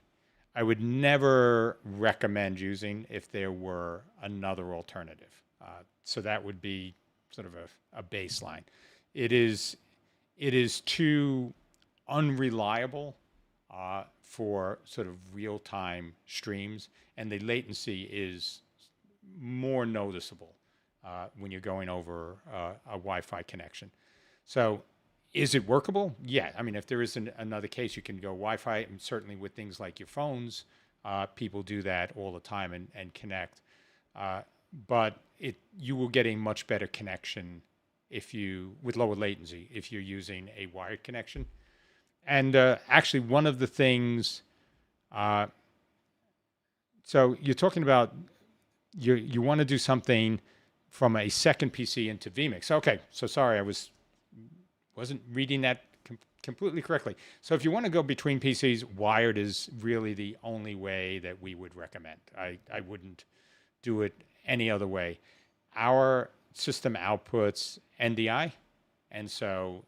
never recommend using if there were another alternative. So that would be sort of a baseline. It is too unreliable for sort of real-time streams, and the latency is more noticeable when you're going over a Wi-Fi connection. So is it workable? Yeah. I mean, if there is another case, you can go Wi-Fi, and certainly with things like your phones, people do that all the time and connect. But you will get a much better connection with lower latency if you're using a wired connection. And actually, one of the things, so you're talking about you want to do something from a second PC into vMix. Okay, so sorry, I wasn't reading that completely correctly. So if you want to go between PCs, wired is really the only way that we would recommend. I wouldn't do it any other way. Our system outputs NDI, and so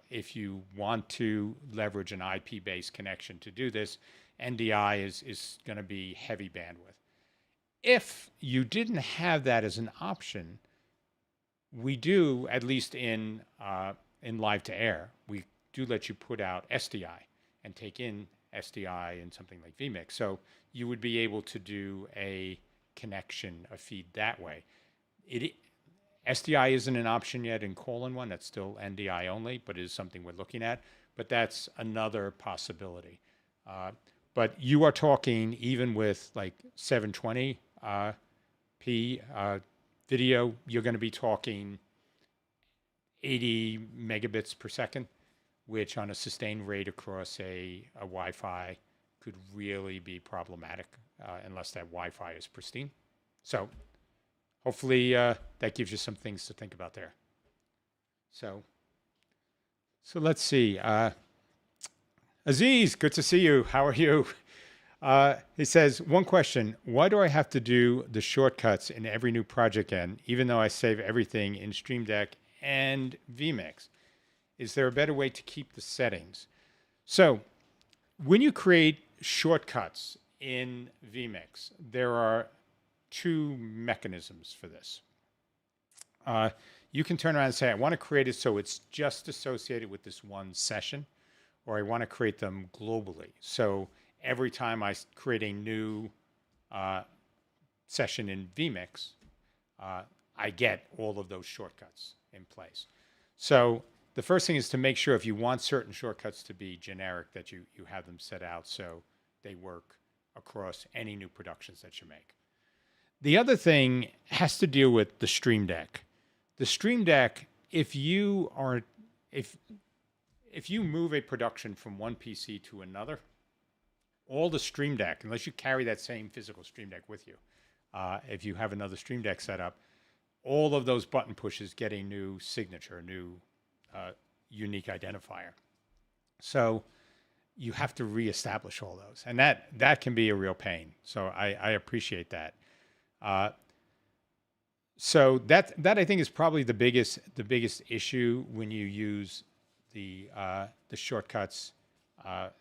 if you want to leverage an IP-based connection to do this, NDI is going to be heavy bandwidth. If you didn't have that as an option, we do, at least in live to air, we do let you put out SDI and take in SDI in something like vMix. So you would be able to do a connection, a feed that way. SDI isn't an option yet in Call-in-One. That's still NDI only, but it is something we're looking at. But that's another possibility. But you are talking, even with like 720p video, you're going to be talking 80 megabits per second, which on a sustained rate across a Wi-Fi could really be problematic unless that Wi-Fi is pristine. So hopefully that gives you some things to think about there. So let's see. Aziz, good to see you. How are you? He says, one question, why do I have to do the shortcuts in every new project end, even though I save everything in Stream Deck and vMix? Is there a better way to keep the settings? So when you create shortcuts in vMix, there are two mechanisms for this. You can turn around and say, I want to create it so it's just associated with this one session, or I want to create them globally. So every time I create a new session in vMix, I get all of those shortcuts in place. So the first thing is to make sure if you want certain shortcuts to be generic, that you have them set out so they work across any new productions that you make. The other thing has to deal with the Stream Deck. The Stream Deck, if you move a production from one PC to another, all the Stream Deck, unless you carry that same physical Stream Deck with you, if you have another Stream Deck set up, all of those button pushes get a new signature, a new unique identifier. So you have to reestablish all those, and that can be a real pain. So I appreciate that. So that I think is probably the biggest issue when you use the shortcuts, the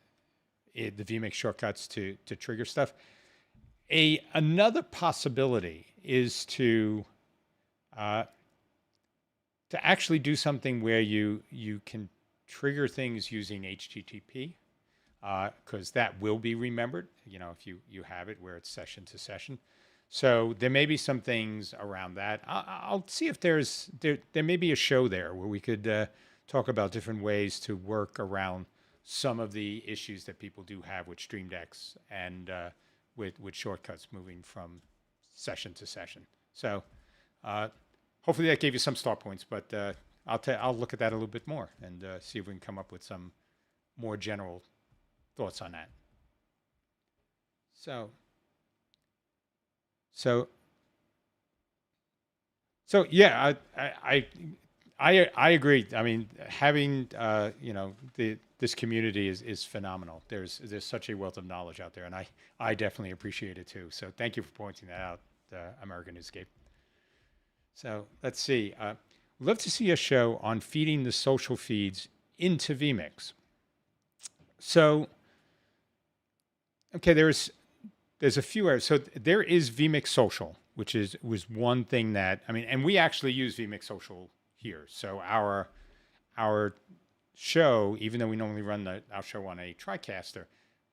vMix shortcuts to trigger stuff. Another possibility is to actually do something where you can trigger things using HTTP, because that will be remembered, if you have it where it's session to session. So there may be some things around that. I'll see if there may be a show there where we could talk about different ways to work around some of the issues that people do have with Stream Decks and with shortcuts moving from session to session. So hopefully that gave you some start points, but I'll look at that a little bit more and see if we can come up with some more general thoughts on that. So yeah, I agree. I mean, having the this community is phenomenal. There's such a wealth of knowledge out there, and I definitely appreciate it too. So thank you for pointing that out, American Newscape. So let's see. We'd love to see a show on feeding the social feeds into vMix. So, okay, there's a few areas. So there is vMix Social, which was one thing that, I mean, and we actually use vMix Social here. So our show, even though we normally run our show on a TriCaster,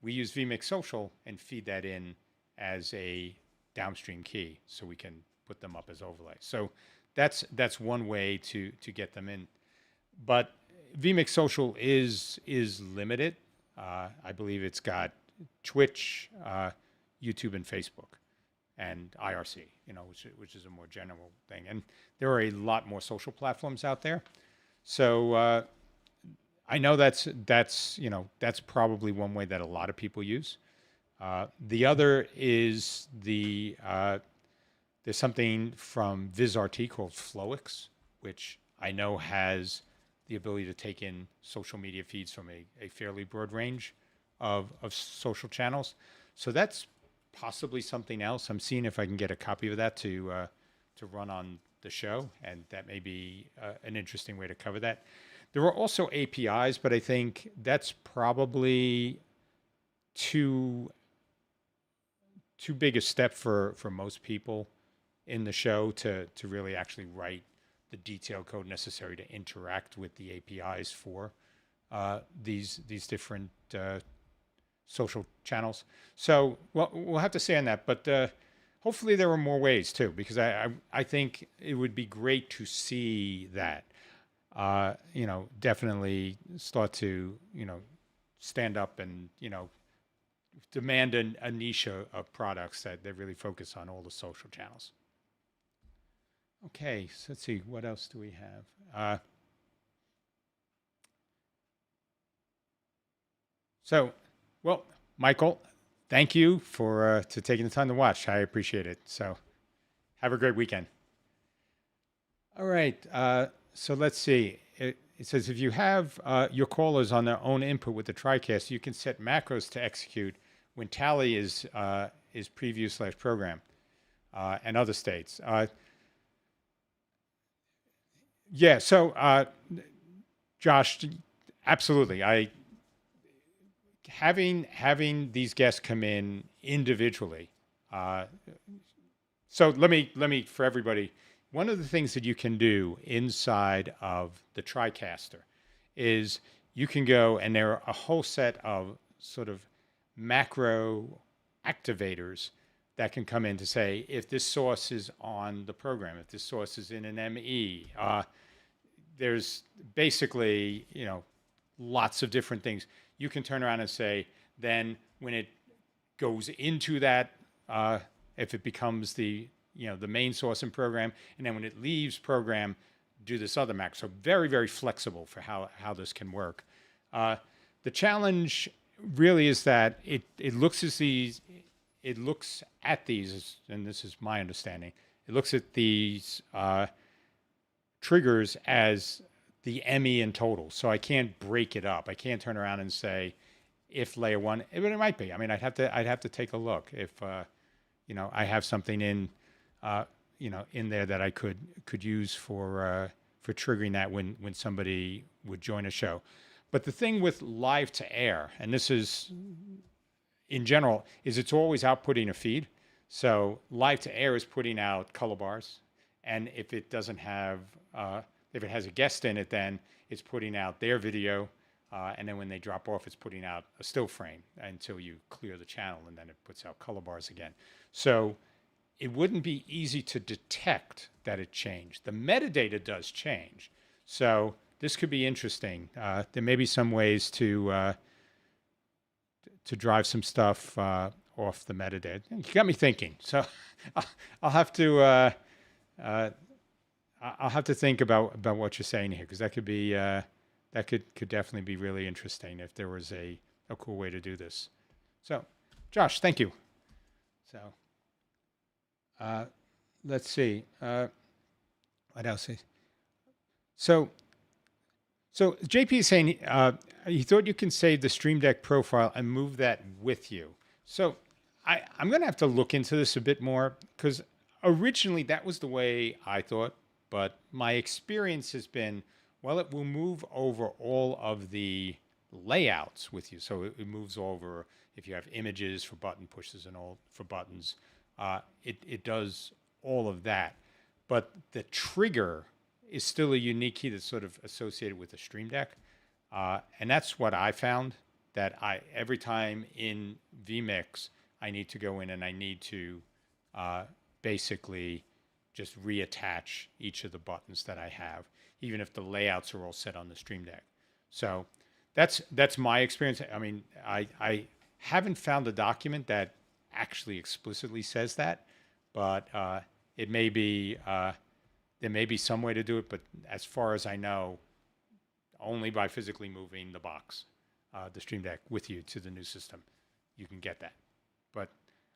we use vMix Social and feed that in as a downstream key, so we can put them up as overlays. So that's one way to get them in. But vMix Social is limited. I believe it's got Twitch, YouTube, and Facebook, and IRC, which is a more general thing. And there are a lot more social platforms out there. So I know that's probably one way that a lot of people use. The other is there's something from VizRT called Flowix, which I know has the ability to take in social media feeds from a fairly broad range of social channels. So that's possibly something else. I'm seeing if I can get a copy of that to run on the show, and that may be an interesting way to cover that. There are also APIs, but I think that's probably too big a step for most people in the show to really actually write the detailed code necessary to interact with the APIs for these different social channels. So we'll have to say on that, but hopefully there are more ways too, because I think it would be great to see that. Definitely start to stand up and demand a niche of products that really focus on all the social channels. Okay, so let's see, what else do we have? Well, Michael, thank you for taking the time to watch. I appreciate it. So have a great weekend. All right, so let's see. It says if you have your callers on their own input with the TriCaster, you can set macros to execute when tally is preview/program and other states. Yeah, so Josh, absolutely. Having these guests come in individually. So let me for everybody. One of the things that you can do inside of the TriCaster is you can go, and there are a whole set of sort of macro activators that can come in to say, if this source is on the program, if this source is in an ME, there's basically, lots of different things. You can turn around and say, then when it goes into that, if it becomes the main source in program, and then when it leaves program, do this other macro. So very, very flexible for how this can work. The challenge really is that it looks at these, and this is my understanding, it looks at these triggers as the ME in total. So I can't break it up. I can't turn around and say if layer one, it might be. I mean, I'd have to take a look if I have something in there that I could use for triggering that when somebody would join a show. But the thing with live to air, and this is in general, is it's always outputting a feed. So live to air is putting out color bars, and if it doesn't have, if it has a guest in it, then it's putting out their video, and then when they drop off, it's putting out a still frame until you clear the channel, and then it puts out color bars again. So it wouldn't be easy to detect that it changed. The metadata does change. So this could be interesting. There may be some ways to drive some stuff off the metadata. You got me thinking. So I'll have to think about what you're saying here, because that could be that could definitely be really interesting if there was a cool way to do this. So, Josh, thank you. So. Let's see. What else? So So JP is saying he thought you can save the Stream Deck profile and move that with you. So I'm going to have to look into this a bit more because originally that was the way I thought, but my experience has been, well, it will move over all of the layouts with you. So it moves over if you have images for button pushes and all for buttons. It does all of that. But the trigger is still a unique key that's sort of associated with the Stream Deck. And that's what I found, that every time in vMix, I need to go in and I need to basically just reattach each of the buttons that I have, even if the layouts are all set on the Stream Deck. So that's my experience. I mean, I haven't found a document that actually explicitly says that, but it may be there may be some way to do it. But as far as I know, only by physically moving the box, the Stream Deck with you to the new system, you can get that. But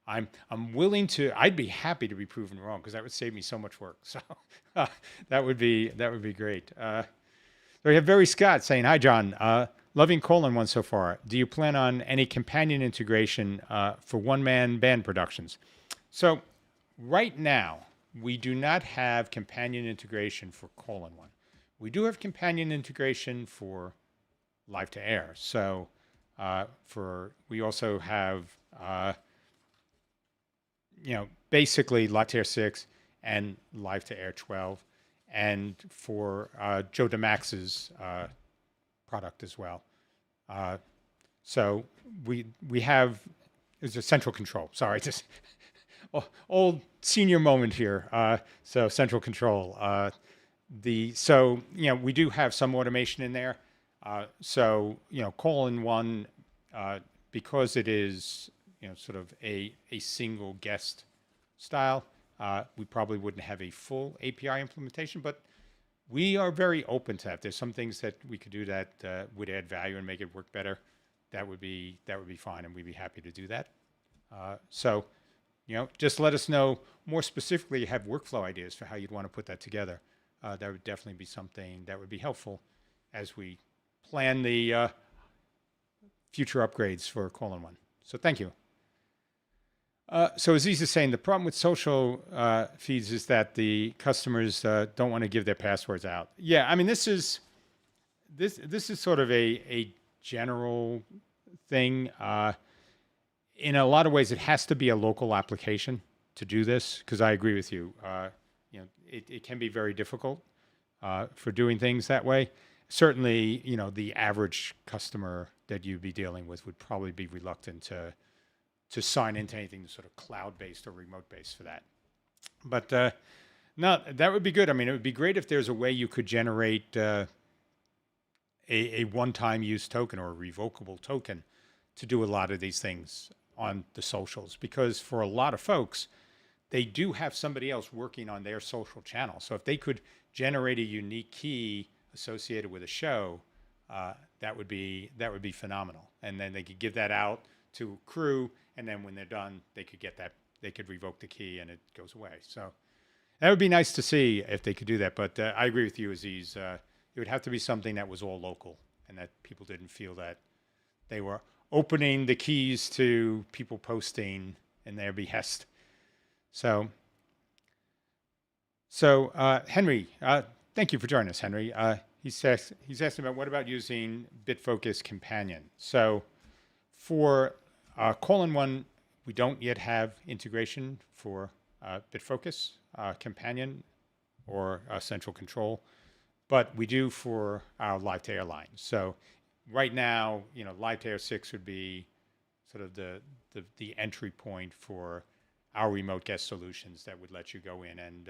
I'm willing to. I'd be happy to be proven wrong because that would save me so much work. So that would be great. So we have Very Scott saying, "Hi John, loving Colin so far. Do you plan on any companion integration for one-man band productions?" So right now we do not have companion integration for Colin. We do have companion integration for Live to Air. So we also have basically Live to Air 6 and Live to Air 12, and for Joe DeMax's product as well. So we have, there's a central control. Sorry, just old senior moment here. So central control. We do have some automation in there. Colin 1, because it is sort of a single guest style, we probably wouldn't have a full API implementation, but we are very open to that. There's some things that we could do that would add value and make it work better. That would be fine, and we'd be happy to do that. Just let us know more specifically. Have workflow ideas for how you'd want to put that together. That would definitely be something that would be helpful as we plan the future upgrades for Colin 1. So thank you. So Aziz is saying the problem with social feeds is that the customers don't want to give their passwords out. Yeah, I mean this is sort of a general thing. In a lot of ways, it has to be a local application to do this, because I agree with you. It can be very difficult for doing things that way. Certainly, the average customer that you'd be dealing with would probably be reluctant to sign into anything sort of cloud-based or remote-based for that. But no, that would be good. I mean, it would be great if there's a way you could generate a one-time use token or a revocable token to do a lot of these things on the socials, because for a lot of folks, they do have somebody else working on their social channel. So if they could generate a unique key associated with a show, that would be phenomenal. And then they could give that out to a crew, and then when they're done, they could get that, they could revoke the key and it goes away. So that would be nice to see if they could do that. But I agree with you, Aziz. It would have to be something that was all local and that people didn't feel that they were opening the keys to people posting in their behest. So Henry, thank you for joining us, Henry. He's asking about what about using Bitfocus Companion. So for Colin 1, we don't yet have integration for Bitfocus Companion or Central Control, but we do for our Live to Air line. So right now, Live to Air 6 would be sort of the entry point for our remote guest solutions that would let you go in and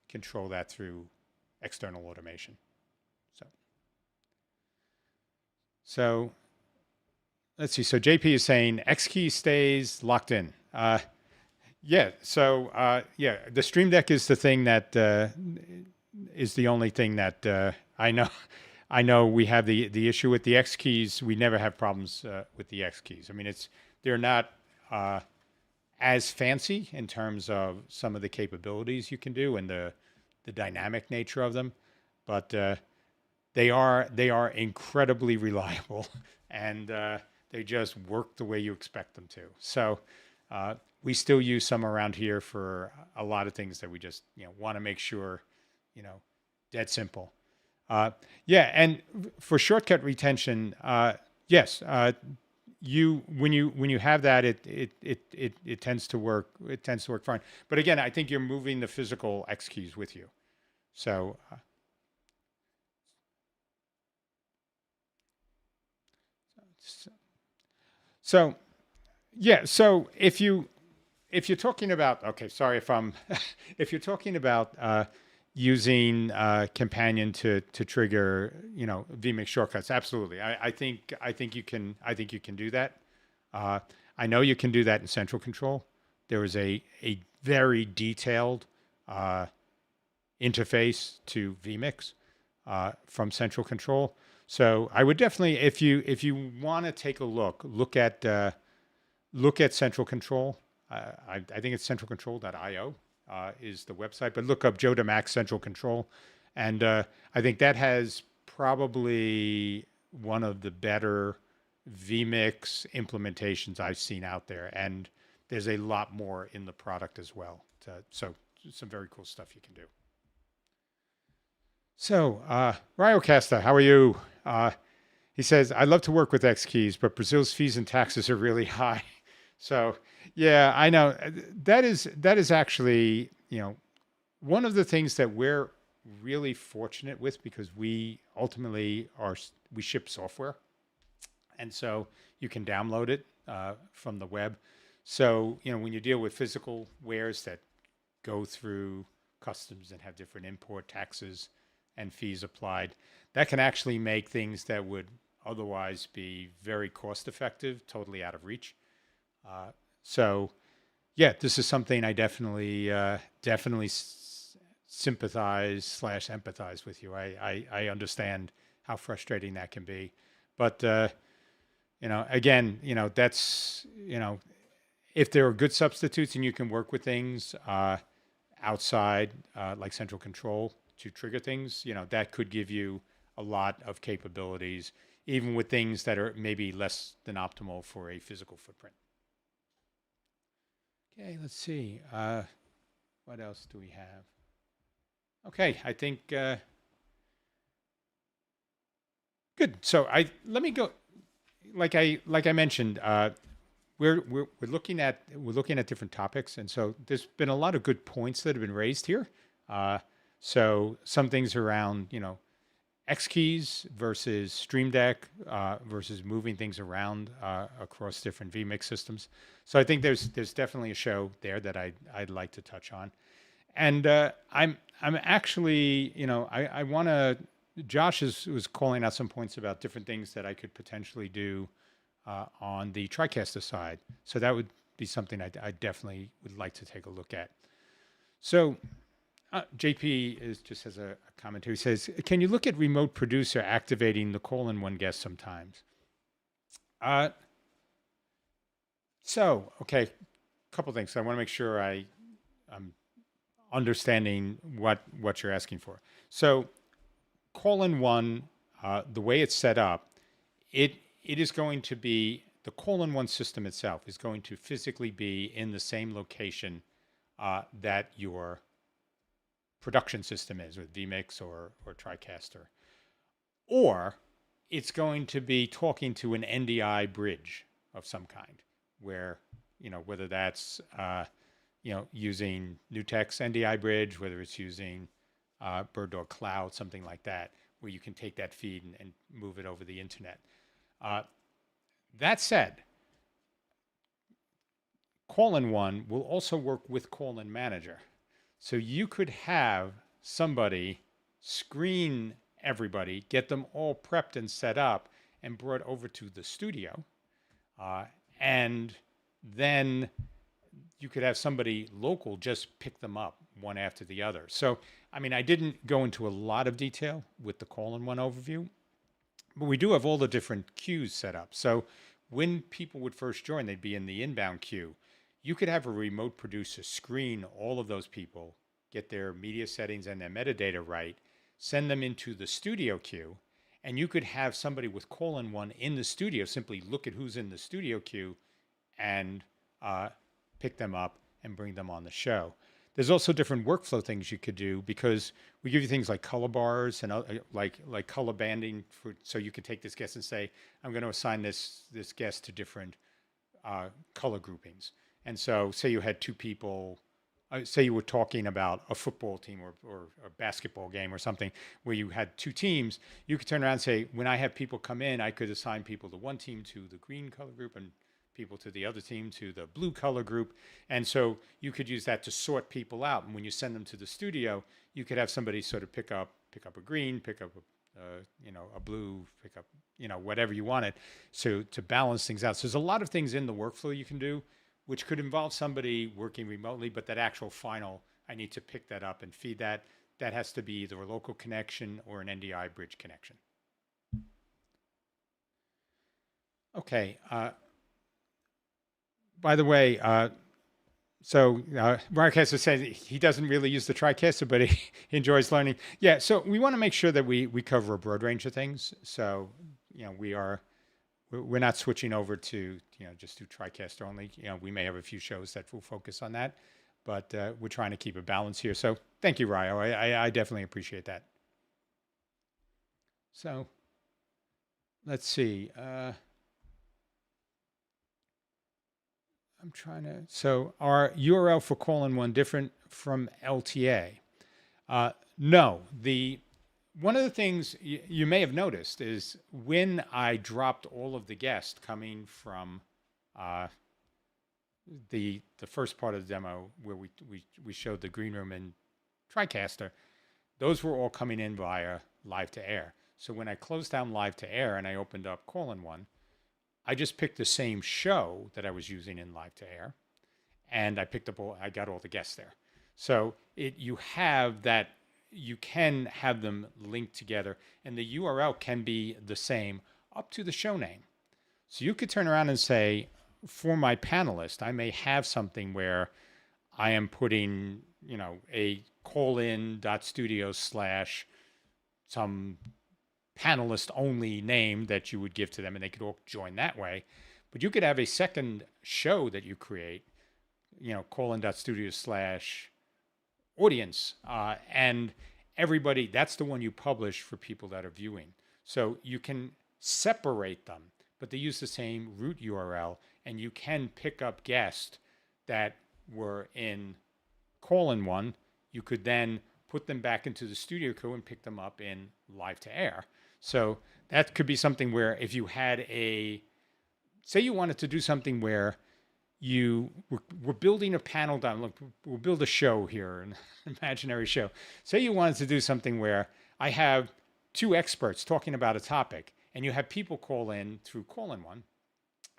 control that through external automation. So let's see. So JP is saying X key stays locked in. Yeah. So the Stream Deck is the thing that is the only thing that I know. I know we have the issue with the X keys. We never have problems with the X keys. I mean, they're not as fancy in terms of some of the capabilities you can do and the dynamic nature of them, but they are incredibly reliable, and they just work the way you expect them to. So we still use some around here for a lot of things that we just want to make sure, dead simple. Yeah, and for shortcut retention, yes, when you have that, it tends to work. It tends to work fine. But again, I think you're moving the physical X keys with you. So so yeah. So if you're talking about, okay, sorry if I'm if you're talking about using companion to trigger vMix shortcuts, absolutely. I think you can do that. I know you can do that in central control. There is a very detailed interface to vMix from central control. So I would definitely, if you want to take a look at central control. I think it's centralcontrol.io is the website, but look up Joe DeMax Central Control, and I think that has probably one of the better vMix implementations I've seen out there, and there's a lot more in the product as well. So some very cool stuff you can do. So RyoCaster, how are you? He says, I'd love to work with X keys, but Brazil's fees and taxes are really high. So yeah, I know that is actually, one of the things that we're really fortunate with, because we ultimately we ship software, and so you can download it from the web. So when you deal with physical wares that go through customs and have different import taxes and fees applied, that can actually make things that would otherwise be very cost effective totally out of reach. So yeah, this is something I definitely sympathize / empathize with you. I understand how frustrating that can be, but again, that's if there are good substitutes and you can work with things outside like central control to trigger things, that could give you a lot of capabilities, even with things that are maybe less than optimal for a physical footprint. Okay, let's see. What else do we have? Okay, I think good. So let me go. Like I mentioned, we're looking at different topics, and so there's been a lot of good points that have been raised here. So some things around X keys versus Stream Deck versus moving things around across different vMix systems. So I think there's definitely a show there that I'd like to touch on, and I'm actually I want to. Josh was calling out some points about different things that I could potentially do on the TriCaster side. So that would be something I definitely would like to take a look at. So. JP just has a comment here. He says, can you look at remote producer activating the call-in-one guest sometimes? So, okay, a couple things. I want to make sure I'm understanding what you're asking for. So call-in-one, the way it's set up, it is going to be, the call-in-one system itself is going to physically be in the same location that your production system is with vMix or TriCaster, or it's going to be talking to an NDI bridge of some kind, where whether that's using Nutek's NDI bridge, whether it's using Bird Dog Cloud, something like that, where you can take that feed and move it over the internet. That said, call-in-one will also work with call-in manager. So you could have somebody screen everybody, get them all prepped and set up and brought over to the studio. And then you could have somebody local just pick them up one after the other. So, I mean, I didn't go into a lot of detail with the call-in-one overview, but we do have all the different queues set up. So when people would first join, they'd be in the inbound queue. You could have a remote producer screen all of those people, get their media settings and their metadata right, send them into the studio queue, and you could have somebody with :1 in the studio simply look at who's in the studio queue and pick them up and bring them on the show. There's also different workflow things you could do, because we give you things like color bars and like color banding so you can take this guest and say, I'm going to assign this guest to different color groupings. And so say you had two people, say you were talking about a football team or a basketball game or something where you had two teams, you could turn around and say, when I have people come in, I could assign people to one team to the green color group and people to the other team to the blue color group. And so you could use that to sort people out. And when you send them to the studio, you could have somebody sort of pick up a green, pick up a blue, pick up, whatever you wanted, so to balance things out. So there's a lot of things in the workflow you can do, which could involve somebody working remotely, but that actual final, I need to pick that up and feed that. That has to be either a local connection or an NDI bridge connection. Okay. By the way, so TriCaster says he doesn't really use the TriCaster, but he enjoys learning. Yeah, so we want to make sure that we cover a broad range of things. So, we're not switching over to, just do TriCaster only. We may have a few shows that will focus on that, but we're trying to keep a balance here. So thank you, Ryo. I definitely appreciate that. So let's see. I'm trying to, so our URL for :1 different from LTA? No, one of the things you may have noticed is when I dropped all of the guests coming from the first part of the demo where we showed the green room and TriCaster, those were all coming in via live to air. So when I closed down live to air and I opened up :1, I just picked the same show that I was using in live to air, and I got all the guests there. So you have that, you can have them linked together, and the URL can be the same up to the show name. So you could turn around and say, for my panelist, I may have something where I am putting, a callin.studio/ some panelist only name that you would give to them, and they could all join that way. But you could have a second show that you create, callin.studio/ audience, and everybody, that's the one you publish for people that are viewing. So you can separate them, but they use the same root URL, and you can pick up guests that were in :1. You could then put them back into the studio queue and pick them up in live to air. So that could be something where if you had say you wanted to do something where we're building a panel down, look, we'll build a show here, an imaginary show. Say you wanted to do something where I have two experts talking about a topic, and you have people call in through :1,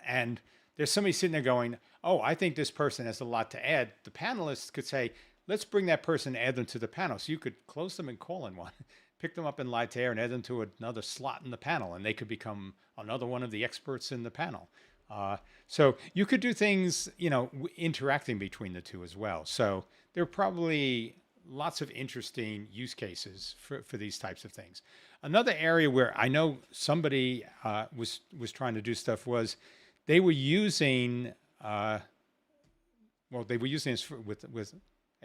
and there's somebody sitting there going, oh, I think this person has a lot to add. The panelists could say, let's bring that person and add them to the panel. So you could close them in :1, pick them up in live to air, and add them to another slot in the panel, and they could become another one of the experts in the panel. So you could do things, interacting between the two as well. So there are probably lots of interesting use cases for these types of things. Another area where I know somebody was trying to do stuff was they were using this with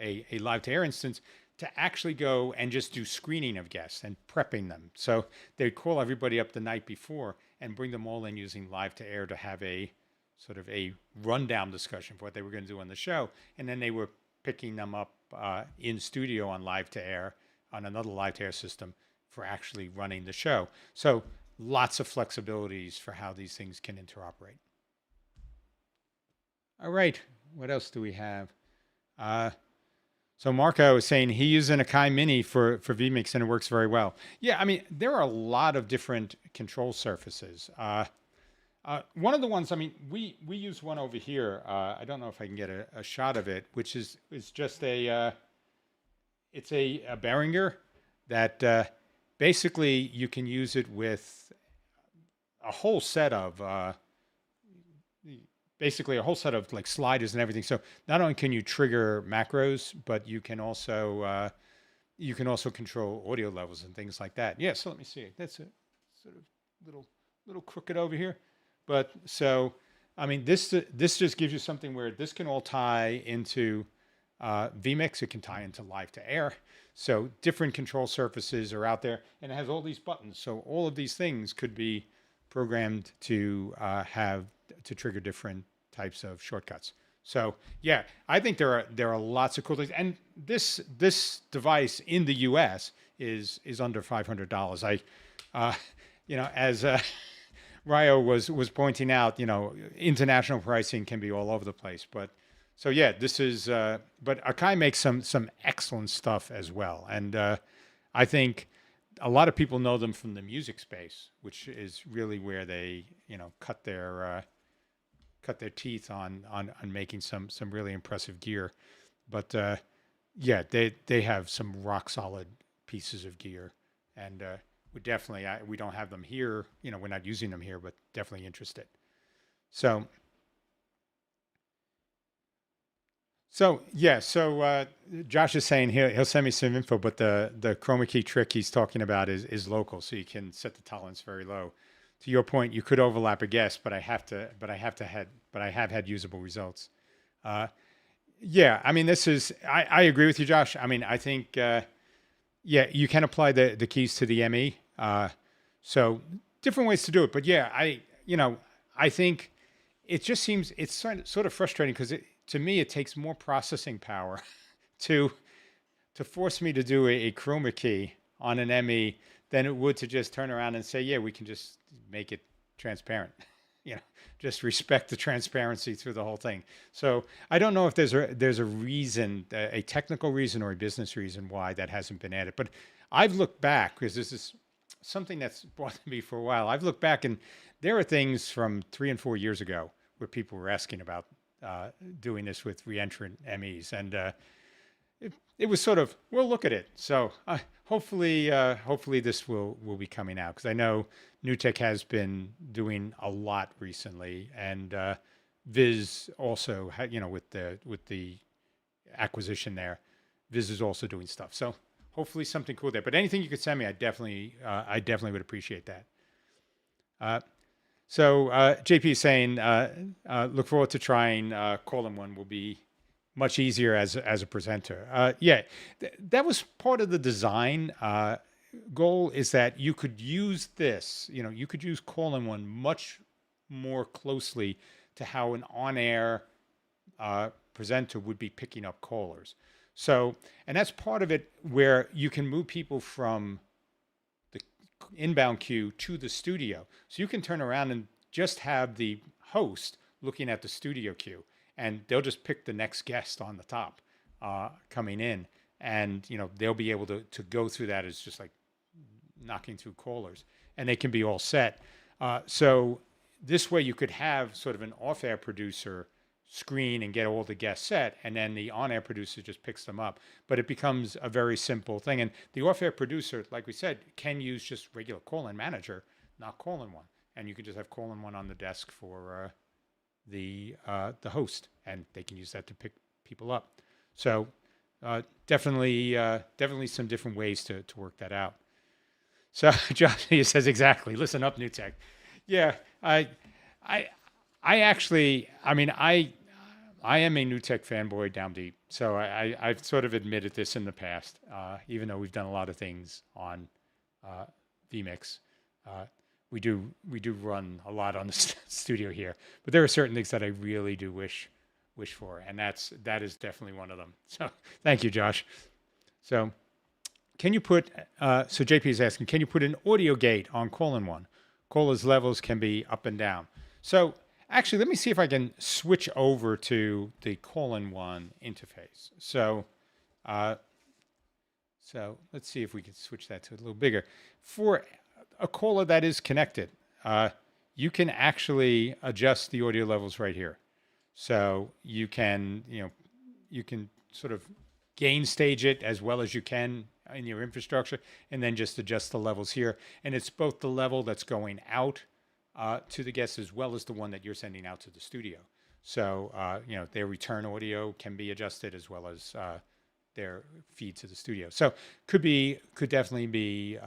a live to air instance to actually go and just do screening of guests and prepping them. So they'd call everybody up the night before and bring them all in using live to air to have a sort of a rundown discussion for what they were going to do on the show. And then they were picking them up in studio on live to air, on another live to air system for actually running the show. So lots of flexibilities for how these things can interoperate. All right, what else do we have? So Marco is saying he uses an Akai Mini for vMix and it works very well. Yeah, I mean, there are a lot of different control surfaces. One of the ones, I mean, we use one over here. I don't know if I can get a shot of it, which is just it's a Behringer that basically you can use it with a whole set of like sliders and everything. So not only can you trigger macros, but you can also you can also control audio levels and things like that. Yeah, so let me see. That's a sort of little crooked over here. But so, I mean, this just gives you something where this can all tie into vMix. It can tie into live to air. So different control surfaces are out there, and it has all these buttons. So all of these things could be programmed to have to trigger different types of shortcuts. So yeah, I think there are lots of cool things, and this device in the U.S. is under $500. As Ryo was pointing out, international pricing can be all over the place, but so yeah, this is. But Akai makes some excellent stuff as well, and I think a lot of people know them from the music space, which is really where they cut their teeth on making some really impressive gear. But yeah, they have some rock solid pieces of gear, and we definitely we don't have them here. We're not using them here, but definitely interested. So yeah, Josh is saying he'll send me some info, but the chroma key trick he's talking about is local, so you can set the tolerance very low. To your point, you could overlap a guess, but I have had usable results. Yeah, I mean, I agree with you, Josh. I mean, I think yeah, you can apply the keys to the ME. So different ways to do it, but yeah, I think it just seems it's sort of frustrating because to me it takes more processing power to force me to do a chroma key on an ME than it would to just turn around and say, yeah, we can just make it transparent. Just respect the transparency through the whole thing. So I don't know if there's a reason, a technical reason or a business reason why that hasn't been added. But I've looked back because this is something that's bothered me for a while. I've looked back and there are things from 3 and 4 years ago where people were asking about doing this with re-entrant MEs, and it was sort of, we'll look at it. So hopefully this will be coming out, because I know NewTek has been doing a lot recently, and Viz also with the acquisition there, Viz is also doing stuff. So hopefully something cool there. But anything you could send me, I definitely would appreciate that. So JP is saying, look forward to trying Call-in-One. Will be much easier as a presenter. Yeah, that was part of the design goal, is that you could use this, you could use Call-in-One much more closely to how an on-air presenter would be picking up callers. So, and that's part of it, where you can move people from the inbound queue to the studio. So you can turn around and just have the host looking at the studio queue, and they'll just pick the next guest on the top coming in, and they'll be able to go through that as just like knocking through callers, and they can be all set. So this way you could have sort of an off-air producer screen and get all the guests set, and then the on-air producer just picks them up. But it becomes a very simple thing, and the off-air producer, like we said, can use just regular call-in manager, not Call-in-One, and you can just have Call-in-One on the desk for the host, and they can use that to pick people up. So definitely some different ways to work that out. So Josh, he says, exactly. Listen up, NewTek. Yeah, I actually, I mean, I am a NewTek fanboy down deep. So I've sort of admitted this in the past, even though we've done a lot of things on vMix. We do run a lot on the studio here, but there are certain things that I really do wish for, and that is definitely one of them. So thank you, Josh. So can you put? So JP is asking, can you put an audio gate on Call-in-One? Callers' levels can be up and down. So actually, let me see if I can switch over to the Call-in-One interface. So let's see if we can switch that to a little bigger. For a caller that is connected, you can actually adjust the audio levels right here. So you can sort of gain stage it as well as you can in your infrastructure, and then just adjust the levels here. And it's both the level that's going out to the guests as well as the one that you're sending out to the studio. So their return audio can be adjusted, as well as their feed to the studio. So could definitely be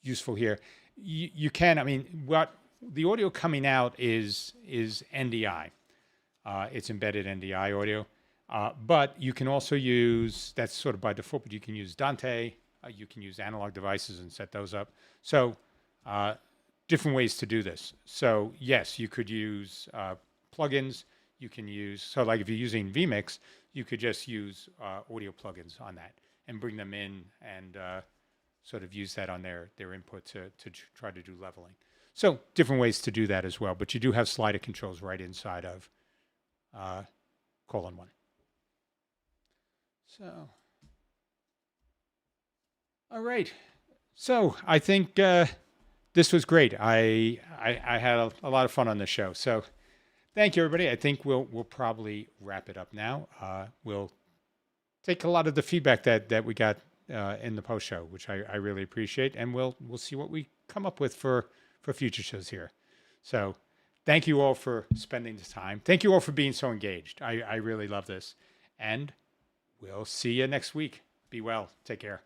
useful here. You can, I mean, what the audio coming out is NDI. It's embedded NDI audio. But you can also use, that's sort of by default, but you can use Dante. You can use analog devices and set those up. So different ways to do this. So yes, you could use plugins. You can use, so like if you're using vMix, you could just use audio plugins on that and bring them in and sort of use that on their input to try to do leveling. So different ways to do that as well. But you do have slider controls right inside of colon 1. So, all right. So I think this was great. I had a lot of fun on this show. So thank you, everybody. I think we'll probably wrap it up now. We'll take a lot of the feedback that we got in the post show, which I really appreciate, and we'll see what we come up with for future shows here. So thank you all for spending the time. Thank you all for being so engaged. I really love this, and we'll see you next week. Be well. Take care.